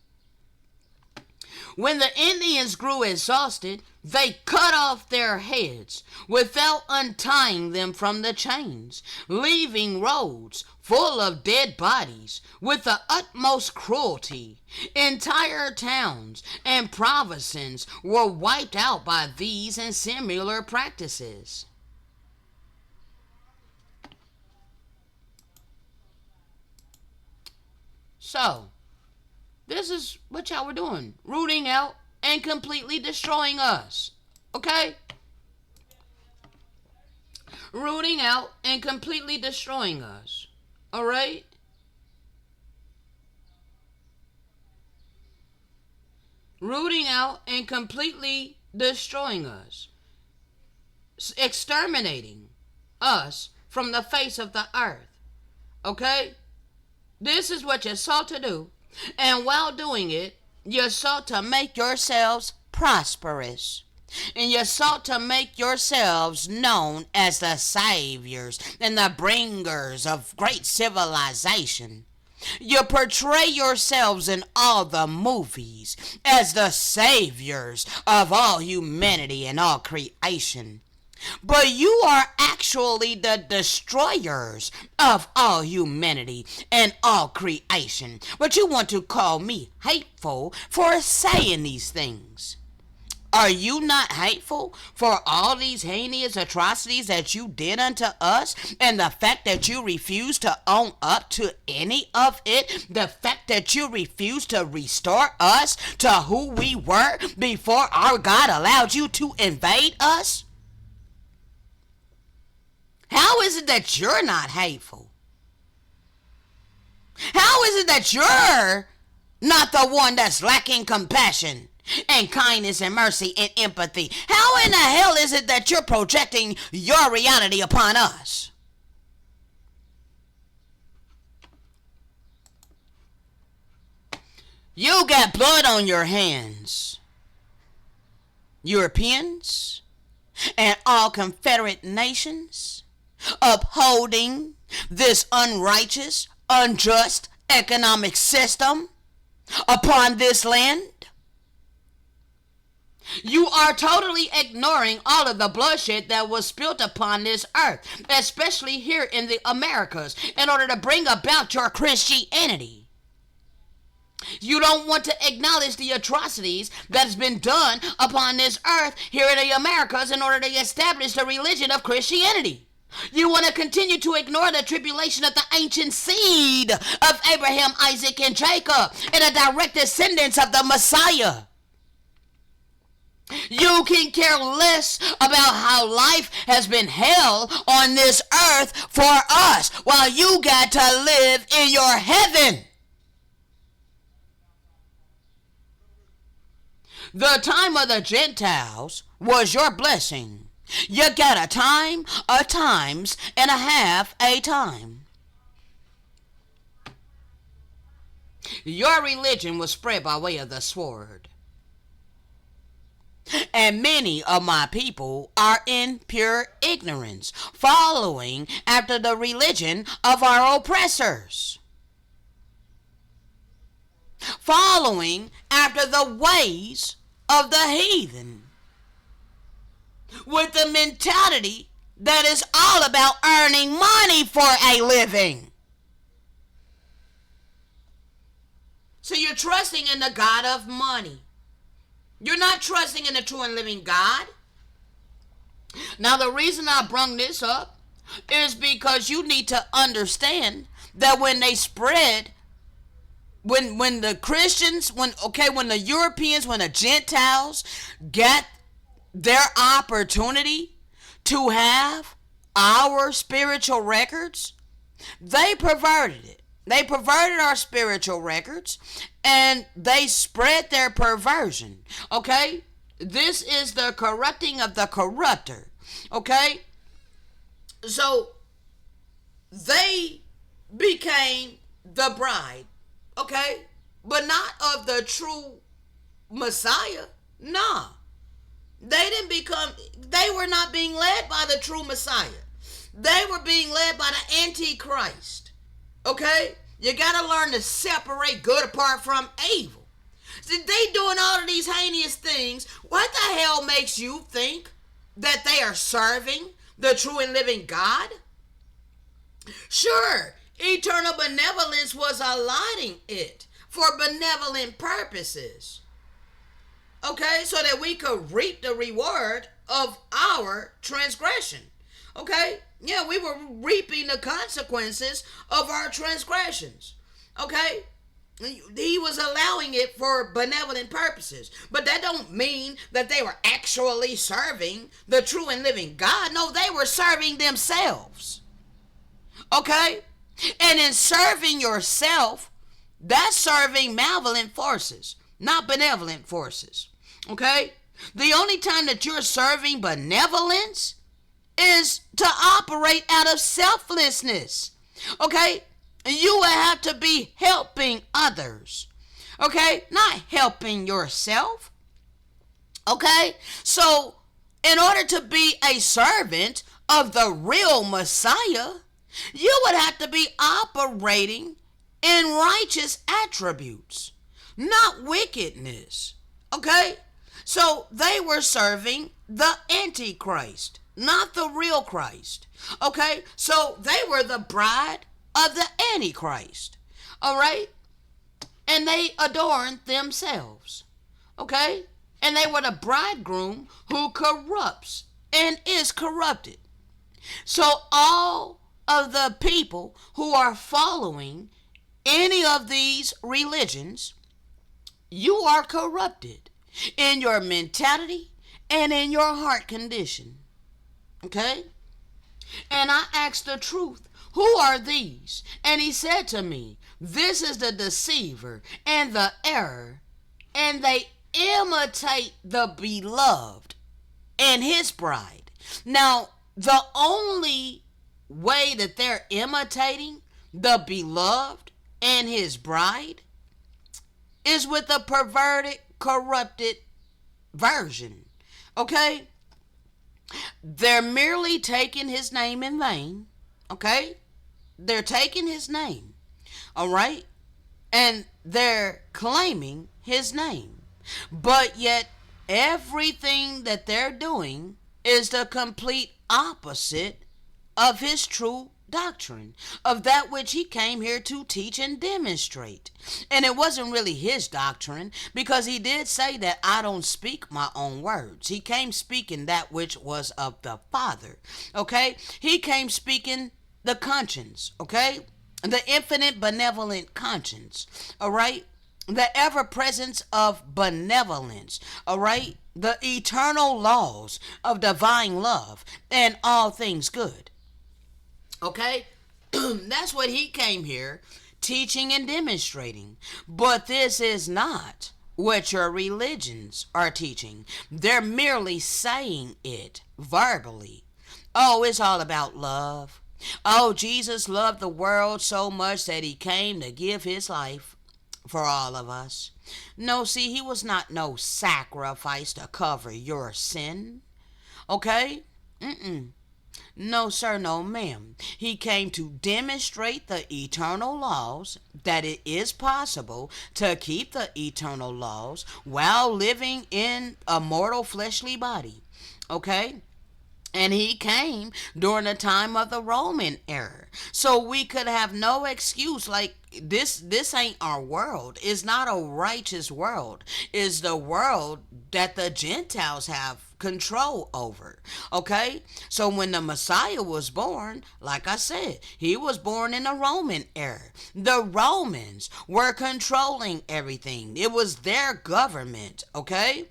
When the Indians grew exhausted, they cut off their heads without untying them from the chains, leaving roads full of dead bodies with the utmost cruelty. Entire towns and provinces were wiped out by these and similar practices. So, this is what y'all were doing. Rooting out and completely destroying us. Okay? Rooting out and completely destroying us. Alright? Rooting out and completely destroying us. Exterminating us from the face of the earth. Okay? This is what you sought to do. And while doing it, you sought to make yourselves prosperous. And you sought to make yourselves known as the saviors and the bringers of great civilization. You portray yourselves in all the movies as the saviors of all humanity and all creation. But you are actually the destroyers of all humanity and all creation. But you want to call me hateful for saying these things. Are you not hateful for all these heinous atrocities that you did unto us, and the fact that you refuse to own up to any of it? The fact that you refuse to restore us to who we were before our God allowed you to invade us? How is it that you're not hateful? How is it that you're not the one that's lacking compassion and kindness and mercy and empathy? How in the hell is it that you're projecting your reality upon us? You got blood on your hands. Europeans and all Confederate nations upholding this unrighteous, unjust economic system upon this land. You are totally ignoring all of the bloodshed that was spilt upon this earth, especially here in the Americas, in order to bring about your Christianity. You don't want to acknowledge the atrocities that has been done upon this earth here in the Americas in order to establish the religion of Christianity. You want to continue to ignore the tribulation of the ancient seed of Abraham, Isaac, and Jacob, and the direct descendants of the Messiah. You can care less about how life has been hell on this earth for us, while you got to live in your heaven. The time of the Gentiles was your blessing. You got a time, a times, and a half a time. Your religion was spread by way of the sword. And many of my people are in pure ignorance, following after the religion of our oppressors. Following after the ways of the heathen, with the mentality that is all about earning money for a living. So you're trusting in the God of money. You're not trusting in the true and living God. Now, the reason I brung this up is because you need to understand that when they spread, when the Christians, when the Europeans, when the Gentiles get their opportunity to have our spiritual records, they perverted it. They perverted our spiritual records, and they spread their perversion. Okay? This is the corrupting of the corrupter. Okay? So, they became the bride. Okay? But not of the true Messiah. Nah. They were not being led by the true Messiah. They were being led by the Antichrist. Okay? You gotta learn to separate good apart from evil. See, they doing all of these heinous things. What the hell makes you think that they are serving the true and living God? Sure, eternal benevolence was allotting it for benevolent purposes. Okay, so that we could reap the reward of our transgression. Okay? Yeah, we were reaping the consequences of our transgressions. Okay? He was allowing it for benevolent purposes. But that don't mean that they were actually serving the true and living God. No, they were serving themselves. Okay? And in serving yourself, that's serving malevolent forces, not benevolent forces. Okay? The only time that you're serving benevolence is to operate out of selflessness. Okay? You would have to be helping others. Okay? Not helping yourself. Okay? So, in order to be a servant of the real Messiah, you would have to be operating in righteous attributes, not wickedness. Okay? So, they were serving the Antichrist, not the real Christ. Okay? So, they were the bride of the Antichrist. All right? And they adorned themselves. Okay? And they were the bridegroom who corrupts and is corrupted. So all of the people who are following any of these religions, you are corrupted in your mentality and in your heart condition. Okay? And I asked the truth, who are these? And he said to me, this is the deceiver and the error, and they imitate the beloved and his bride. Now, the only way that they're imitating the beloved and his bride is with a perverted, corrupted version. Okay? They're merely taking his name in vain. Okay? They're taking his name. All right? And they're claiming his name. But yet, everything that they're doing is the complete opposite of his true doctrine, of that which he came here to teach and demonstrate. And it wasn't really his doctrine, because he did say that I don't speak my own words. He came speaking that which was of the Father. Okay? He came speaking the conscience. Okay? The infinite benevolent conscience. All right? The ever presence of benevolence. All right? The eternal laws of divine love and all things good. Okay? That's what he came here teaching and demonstrating. But this is not what your religions are teaching. They're merely saying it verbally. Oh, it's all about love. Oh, Jesus loved the world so much that he came to give his life for all of us. No, see, he was not no sacrifice to cover your sin. Okay? Mm-mm. No, sir, no, ma'am. He came to demonstrate the eternal laws, that it is possible to keep the eternal laws while living in a mortal fleshly body. Okay? And he came during the time of the Roman era. So we could have no excuse like this ain't our world. It's not a righteous world. It's the world that the Gentiles have control over. Okay? So when the Messiah was born, like I said, he was born in the Roman era. The Romans were controlling everything. It was their government, okay?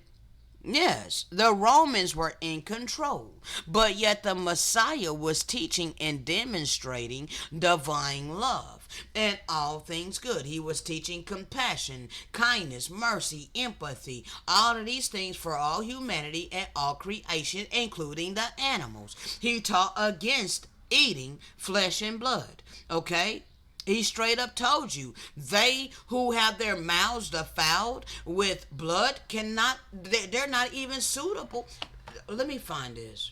Yes, the Romans were in control, but yet the Messiah was teaching and demonstrating divine love and all things good. He was teaching compassion, kindness, mercy, empathy, all of these things for all humanity and all creation, including the animals. He taught against eating flesh and blood, okay? He straight up told you, they who have their mouths defiled with blood cannot, they're not even suitable. Let me find this.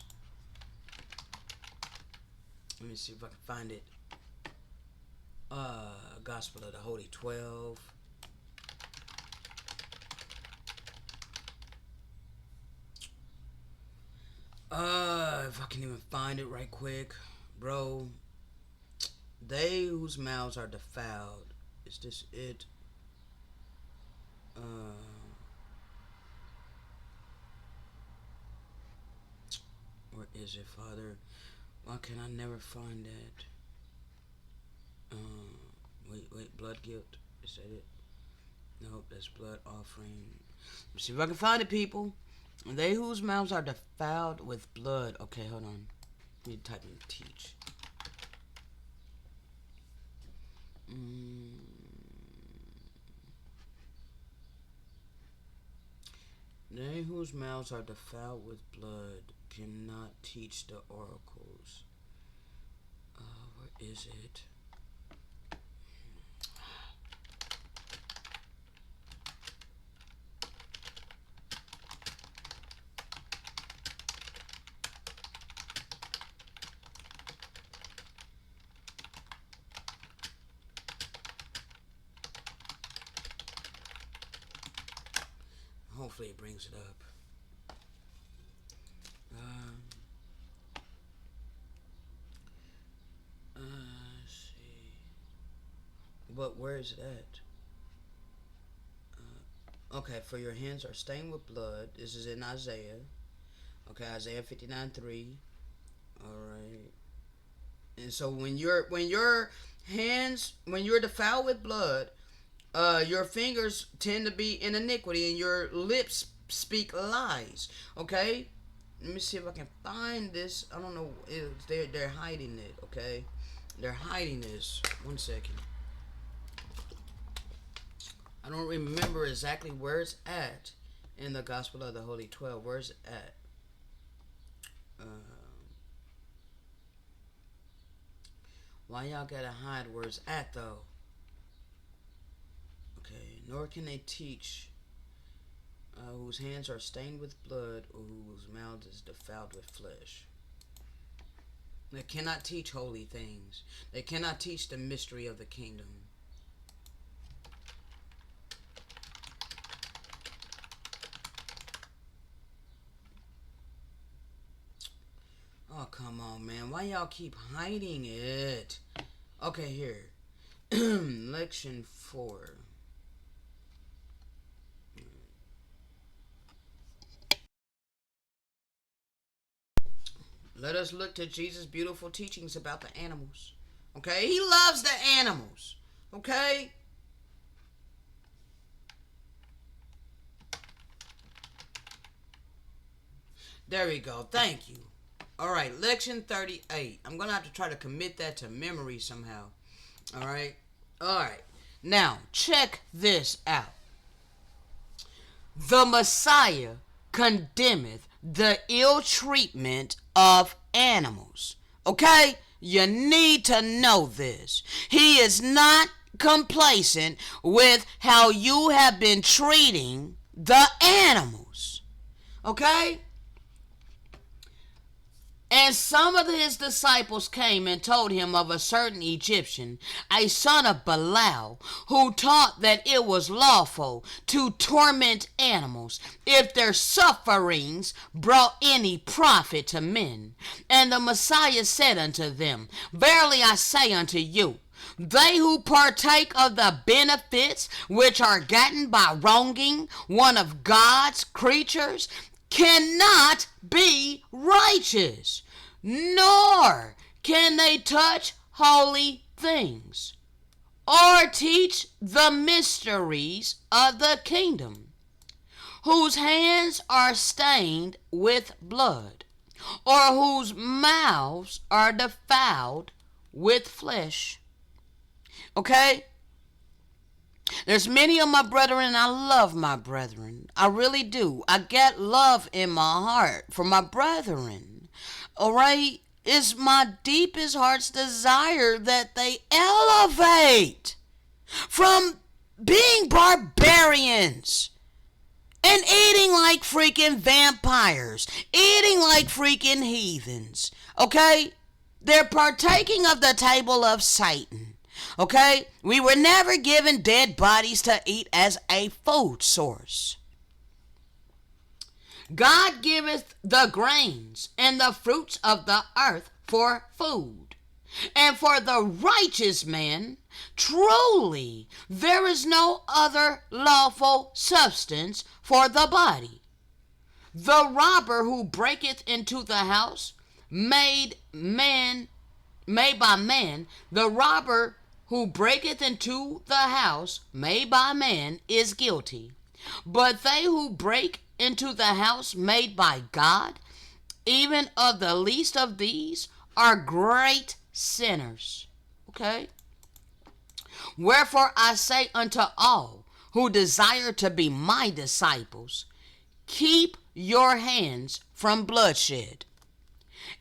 Let me see if I can find it. Gospel of the Holy 12. If I can even find it right quick. Bro, they whose mouths are defiled. Is this it? Where is it, Father? Why can I never find that? Wait, blood guilt. Is that it? Nope, that's blood offering. Let's see if I can find it, people. They whose mouths are defiled with blood. Okay, hold on. Let me type in teach. They whose mouths are defiled with blood cannot teach the oracles. Where is it? Hopefully it brings it up. Um, let's see. But where is it at? Okay, for your hands are stained with blood. This is in Isaiah. Okay, Isaiah 59:3. All right. And so when you're defiled with blood, your fingers tend to be in iniquity, and your lips speak lies. Okay. Let me see if I can find this. I don't know. They're hiding it. Okay. They're hiding this. 1 second. I don't remember exactly where it's at in the Gospel of the Holy 12. Where's it at? Why y'all gotta hide where it's at though? Okay. Nor can they teach whose hands are stained with blood or whose mouth is defiled with flesh. They cannot teach holy things. They cannot teach the mystery of the kingdom. Oh, come on, man. Why y'all keep hiding it? Okay, here. Lection 4. Let us look to Jesus' beautiful teachings about the animals. Okay? He loves the animals. Okay? There we go. Thank you. All right, lection 38. I'm going to have to try to commit that to memory somehow. All right? All right. Now, check this out. The Messiah condemneth the ill treatment of animals. Okay? You need to know this. He is not complacent with how you have been treating the animals. Okay? And some of his disciples came and told him of a certain Egyptian, a son of Belial, who taught that it was lawful to torment animals if their sufferings brought any profit to men. And the Messiah said unto them, Verily I say unto you, they who partake of the benefits which are gotten by wronging one of God's creatures cannot be righteous, nor can they touch holy things, or teach the mysteries of the kingdom, whose hands are stained with blood, or whose mouths are defiled with flesh. Okay? There's many of my brethren, I love my brethren. I really do. I get love in my heart for my brethren. All right? It's my deepest heart's desire that they elevate from being barbarians and eating like freaking vampires, eating like freaking heathens. Okay? They're partaking of the table of Satan. Okay? We were never given dead bodies to eat as a food source. God giveth the grains and the fruits of the earth for food. And for the righteous man, truly there is no other lawful substance for the body. The robber who breaketh into the house made by man, the robber who breaketh into the house made by man is guilty. But they who break into the house made by God, even of the least of these, are great sinners. Okay? Wherefore I say unto all who desire to be my disciples, keep your hands from bloodshed,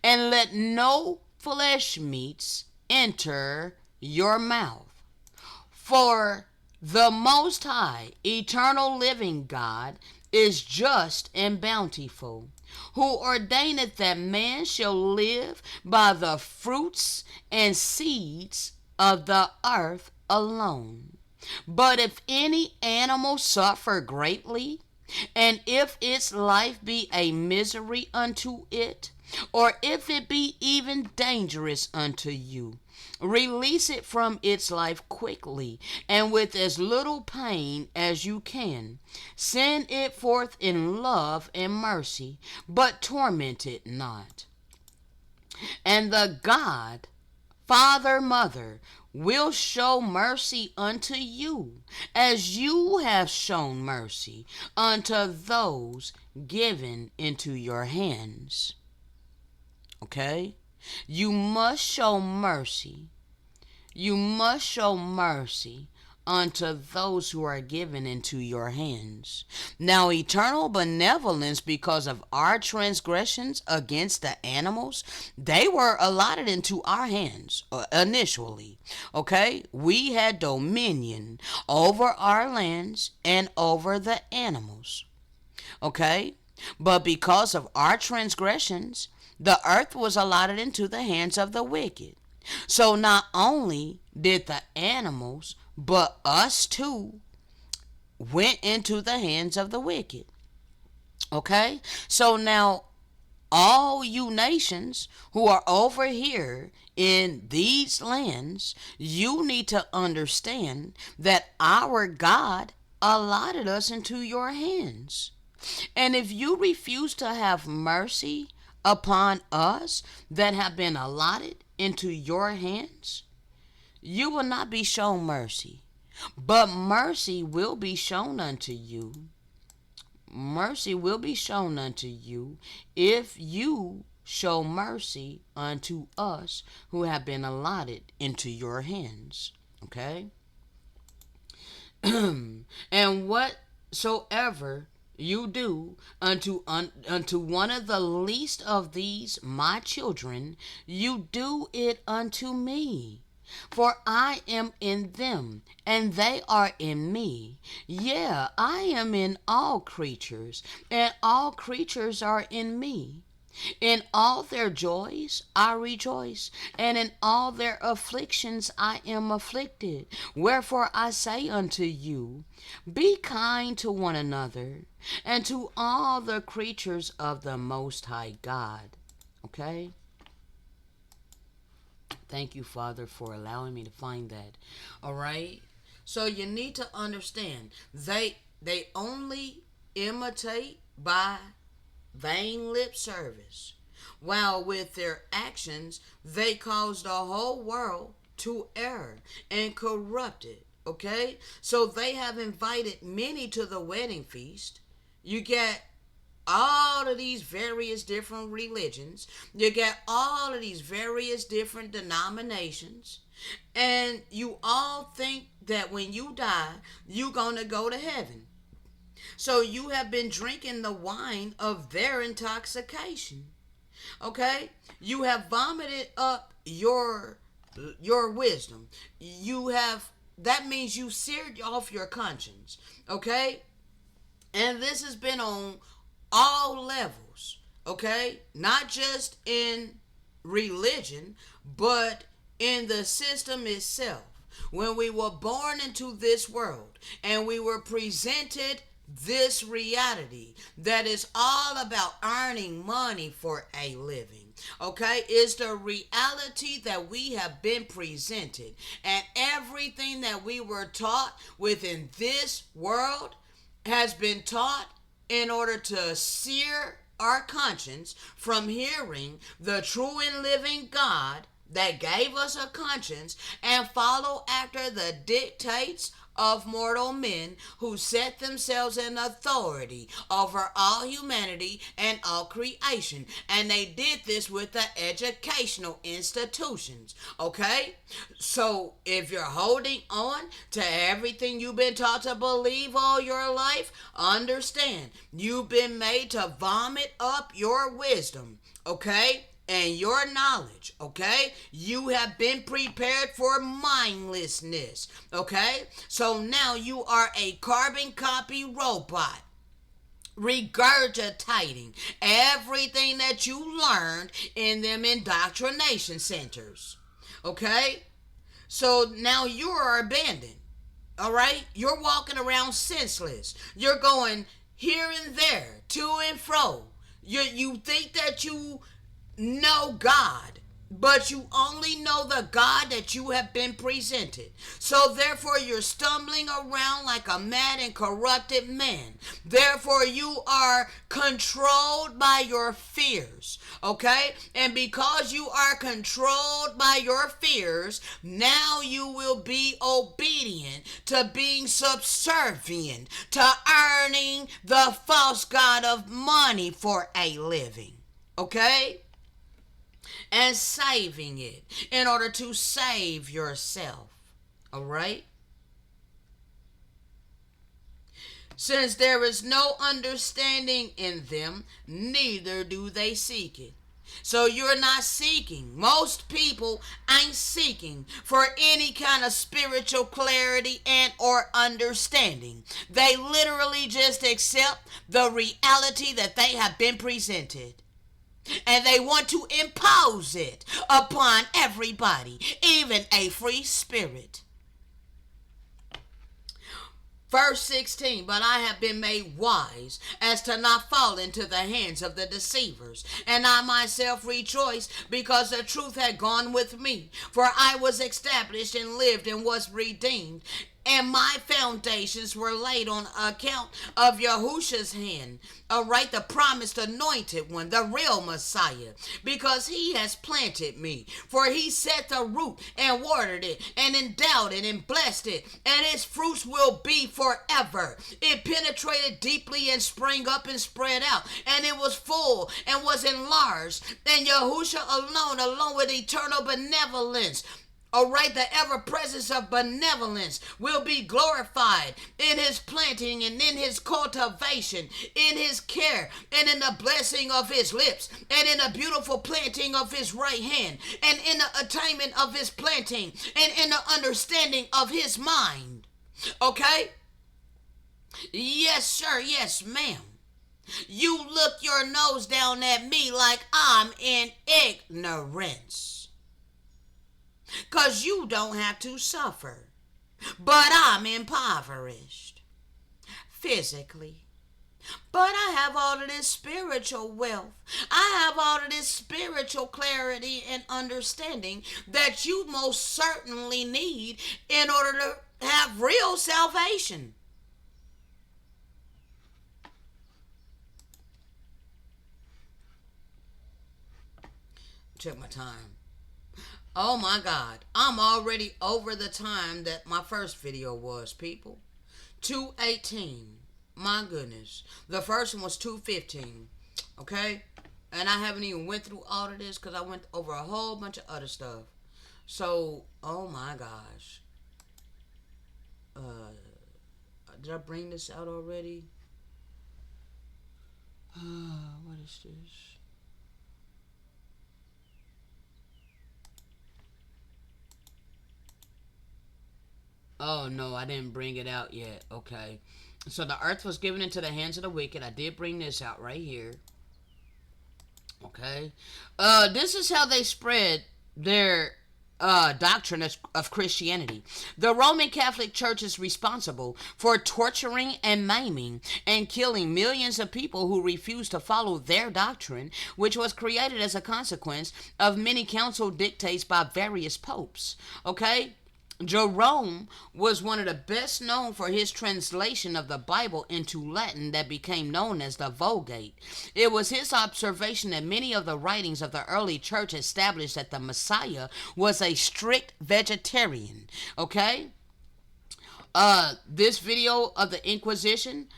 and let no flesh meats enter your mouth. For the Most High, eternal living God, is just and bountiful, who ordaineth that man shall live by the fruits and seeds of the earth alone. But if any animal suffer greatly, And if its life be a misery unto it, or if it be even dangerous unto you, release it from its life quickly and with as little pain as you can. Send it forth in love and mercy, but torment it not. And the God, Father, Mother, will show mercy unto you, as you have shown mercy unto those given into your hands. Okay? You must show mercy. You must show mercy unto those who are given into your hands. Now, eternal benevolence, because of our transgressions against the animals, they were allotted into our hands initially. Okay? We had dominion over our lands and over the animals. Okay? But because of our transgressions, the earth was allotted into the hands of the wicked. So not only did the animals, but us too went into the hands of the wicked. Okay? So now, all you nations who are over here in these lands, you need to understand that our God allotted us into your hands. And if you refuse to have mercy upon us that have been allotted into your hands, you will not be shown mercy. But mercy will be shown unto you. Mercy will be shown unto you if you show mercy unto us who have been allotted into your hands. Okay? And whatsoever you do unto one of the least of these my children, you do it unto me. For I am in them, and they are in me. Yeah, I am in all creatures, and all creatures are in me. In all their joys I rejoice, and in all their afflictions I am afflicted. Wherefore I say unto you, be kind to one another, and to all the creatures of the Most High God. Okay? Thank you, Father, for allowing me to find that. All right? So you need to understand, they only imitate by vain lip service, while with their actions they cause the whole world to err and corrupt it. Okay? So they have invited many to the wedding feast. You get all of these various different religions, you get all of these various different denominations, and you all think that when you die, you're gonna go to heaven. So you have been drinking the wine of their intoxication. Okay? You have vomited up your wisdom. You have that means you seared off your conscience. Okay? And this has been on all levels. Okay? Not just in religion, but in the system itself. When we were born into this world and we were presented this reality that is all about earning money for a living, okay, is the reality that we have been presented, and everything that we were taught within this world has been taught in order to sear our conscience from hearing the true and living God that gave us a conscience and follow after the dictates of mortal men who set themselves in authority over all humanity and all creation. And they did this with the educational institutions. Okay? So if you're holding on to everything you've been taught to believe all your life, understand you've been made to vomit up your wisdom. Okay? And your knowledge, okay? You have been prepared for mindlessness, okay? So now you are a carbon copy robot, regurgitating everything that you learned in them indoctrination centers, okay? So now you are abandoned, all right? You're walking around senseless. You're going here and there, to and fro. You think that you know God, but you only know the God that you have been presented. So therefore you're stumbling around like a mad and corrupted man. Therefore you are controlled by your fears. Okay? And because you are controlled by your fears, now you will be obedient to being subservient to earning the false god of money for a living. Okay? And saving it in order to save yourself. All right? Since there is no understanding in them, neither do they seek it. So you're not seeking. Most people ain't seeking for any kind of spiritual clarity and or understanding. They literally just accept the reality that they have been presented. And they want to impose it upon everybody, even a free spirit. Verse 16, but I have been made wise as to not fall into the hands of the deceivers. And I myself rejoice because the truth had gone with me. For I was established and lived and was redeemed. And my foundations were laid on account of Yahusha's hand. All right, the promised anointed one, the real Messiah, because he has planted me. For he set the root and watered it and endowed it and blessed it, and its fruits will be forever. It penetrated deeply and sprang up and spread out, and it was full and was enlarged. And Yahusha alone with eternal benevolence, all right, the ever presence of benevolence will be glorified in his planting and in his cultivation, in his care and in the blessing of his lips, and in the beautiful planting of his right hand, and in the attainment of his planting, and in the understanding of his mind. Okay? Yes, sir. Yes, ma'am. You look your nose down at me like I'm in ignorance. Because you don't have to suffer. But I'm impoverished physically. But I have all of this spiritual wealth. I have all of this spiritual clarity and understanding that you most certainly need in order to have real salvation. Check my time. Oh my God, I'm already over the time that my first video was, people. 2:18. My goodness. The first one was 2:15. Okay? And I haven't even went through all of this because I went over a whole bunch of other stuff. So, oh my gosh. Did I bring this out already? What is this? Oh no, I didn't bring it out yet. Okay. So the earth was given into the hands of the wicked. I did bring this out right here. Okay. This is how they spread their doctrine of Christianity. The Roman Catholic Church is responsible for torturing and maiming and killing millions of people who refuse to follow their doctrine, which was created as a consequence of many council dictates by various popes. Okay? Jerome was one of the best known for his translation of the Bible into Latin that became known as the Vulgate. It was his observation that many of the writings of the early church established that the Messiah was a strict vegetarian. Okay? This video of the Inquisition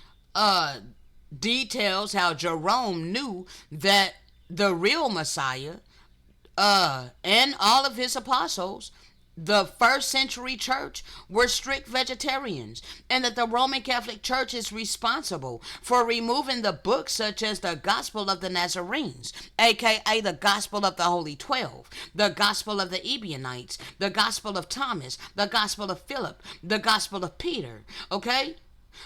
details how Jerome knew that the real Messiah and all of his apostles, the first century church, were strict vegetarians, and that the Roman Catholic Church is responsible for removing the books such as the Gospel of the Nazarenes, aka the Gospel of the Holy 12, the Gospel of the Ebionites, the Gospel of Thomas, the Gospel of Philip, the Gospel of Peter. Okay?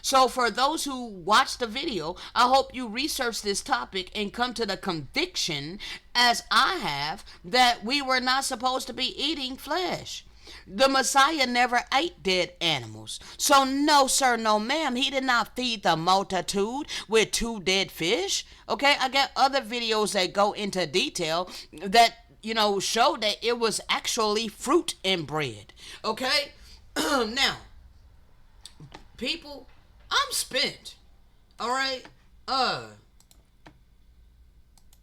So for those who watch the video, I hope you research this topic and come to the conviction, as I have, that we were not supposed to be eating flesh. The Messiah never ate dead animals. So, no, sir, no, ma'am, he did not feed the multitude with two dead fish. Okay, I got other videos that go into detail that, show that it was actually fruit and bread. Okay, now, people, I'm spent. All right, uh,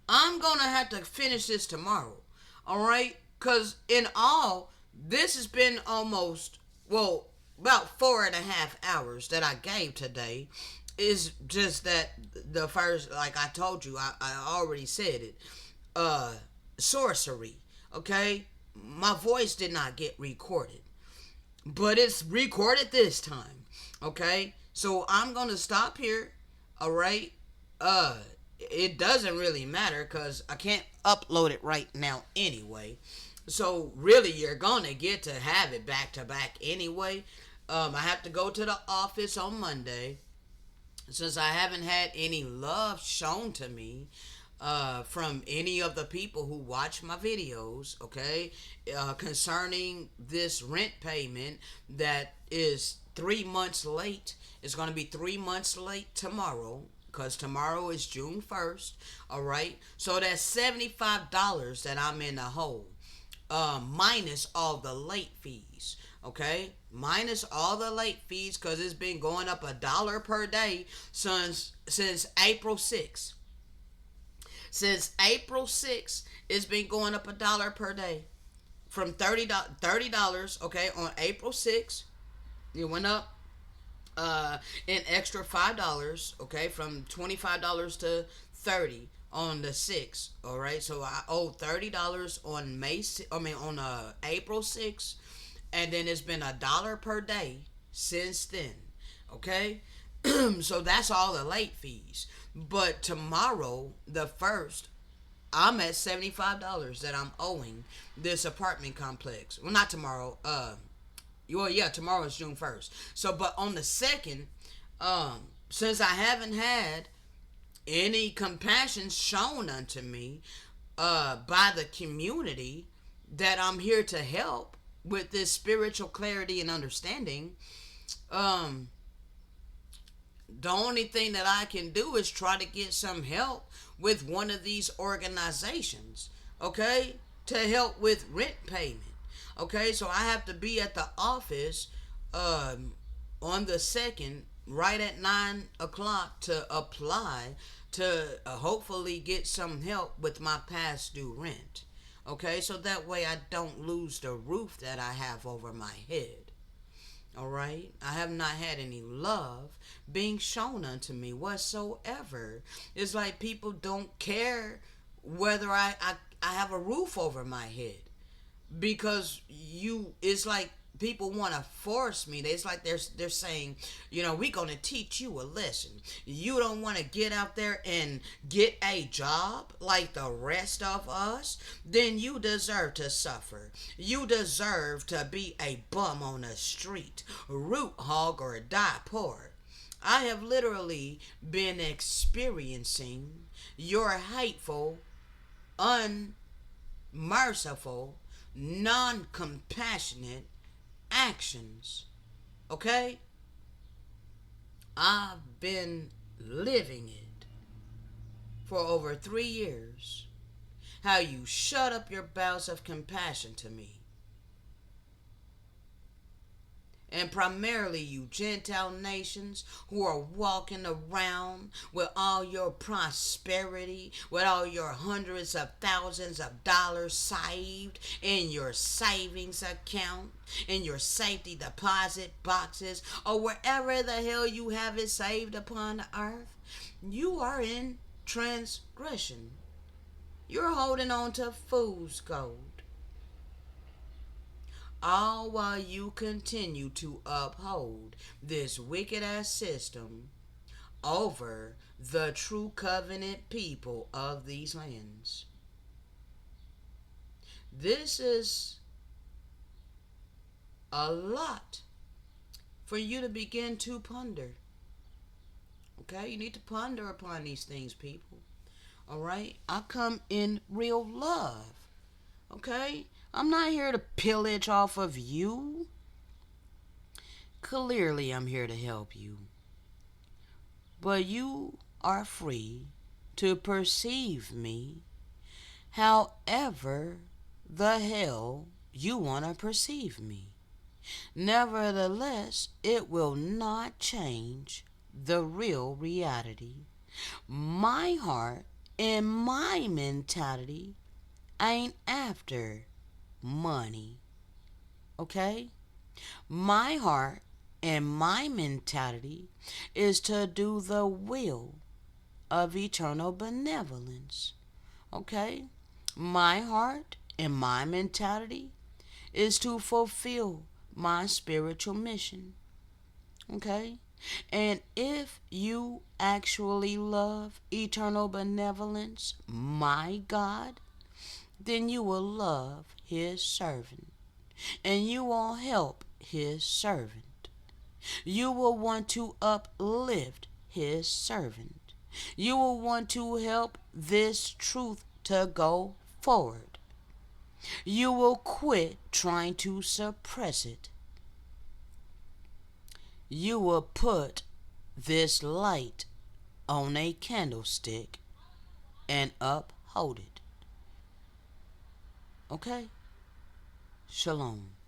I'm gonna have to finish this tomorrow. All right, cause in all, this has been almost about 4.5 hours that I gave today. Is just that the first, like I told you, I already said it. Uh, Sorcery. Okay, my voice did not get recorded, but it's recorded this time. Okay, so I'm gonna stop here. All right. Uh, it doesn't really matter because I can't upload it right now anyway. So really, you're gonna get to have it back to back anyway. I have to go to the office on Monday since I haven't had any love shown to me from any of the people who watch my videos, okay, concerning this rent payment that is 3 months late. It's going to be 3 months late tomorrow because tomorrow is June 1st, all right? So that's $75 that I'm in the hole, minus all the late fees. Okay, minus all the late fees because it's been going up $1 per day since April 6th. Since April 6th, it's been going up $1 per day from $30. Okay, on April 6th, it went up an extra $5. Okay, from $25 to 30 on the 6th. All right, so I owe $30 on on April 6th, and then it's been $1 per day since then. Okay, so that's all the late fees. But tomorrow, the first, I'm at $75 that I'm owing this apartment complex. Well, not tomorrow. Well, yeah, tomorrow is June 1st. So, but on the second, since I haven't had any compassion shown unto me by the community that I'm here to help with this spiritual clarity and understanding, um, the only thing that I can do is try to get some help with one of these organizations, okay, to help with rent payment. Okay, so I have to be at the office um, on the second, right at 9 o'clock, to apply to hopefully get some help with my past due rent. Okay, so that way I don't lose the roof that I have over my head. All right, I have not had any love being shown unto me whatsoever. It's like people don't care whether I have a roof over my head because it's like people want to force me. It's like they're saying, we're going to teach you a lesson. You don't want to get out there and get a job like the rest of us, then you deserve to suffer. You deserve to be a bum on the street, root hog, or die poor. I have literally been experiencing your hateful, unmerciful, non compassionate actions. Okay? I've been living it for over 3 years. How you shut up your bowels of compassion to me. And primarily you Gentile nations who are walking around with all your prosperity, with all your hundreds of thousands of dollars saved in your savings account, in your safety deposit boxes, or wherever the hell you have it saved upon the earth. You are in transgression. You're holding on to fool's gold, all while you continue to uphold this wicked ass system over the true covenant people of these lands. This is a lot for you to begin to ponder. Okay, you need to ponder upon these things, people. All right, I come in real love. Okay, I'm not here to pillage off of you. Clearly, I'm here to help you. But you are free to perceive me however the hell you want to perceive me. Nevertheless, it will not change the real reality. My heart and my mentality ain't after money, okay? My heart and my mentality is to do the will of eternal benevolence, okay? My heart and my mentality is to fulfill my spiritual mission, okay? And if you actually love eternal benevolence, my God, then you will love his servant and you will help his servant. You will want to uplift his servant. You will want to help this truth to go forward. You will quit trying to suppress it. You will put this light on a candlestick and uphold it. Okay? Shalom.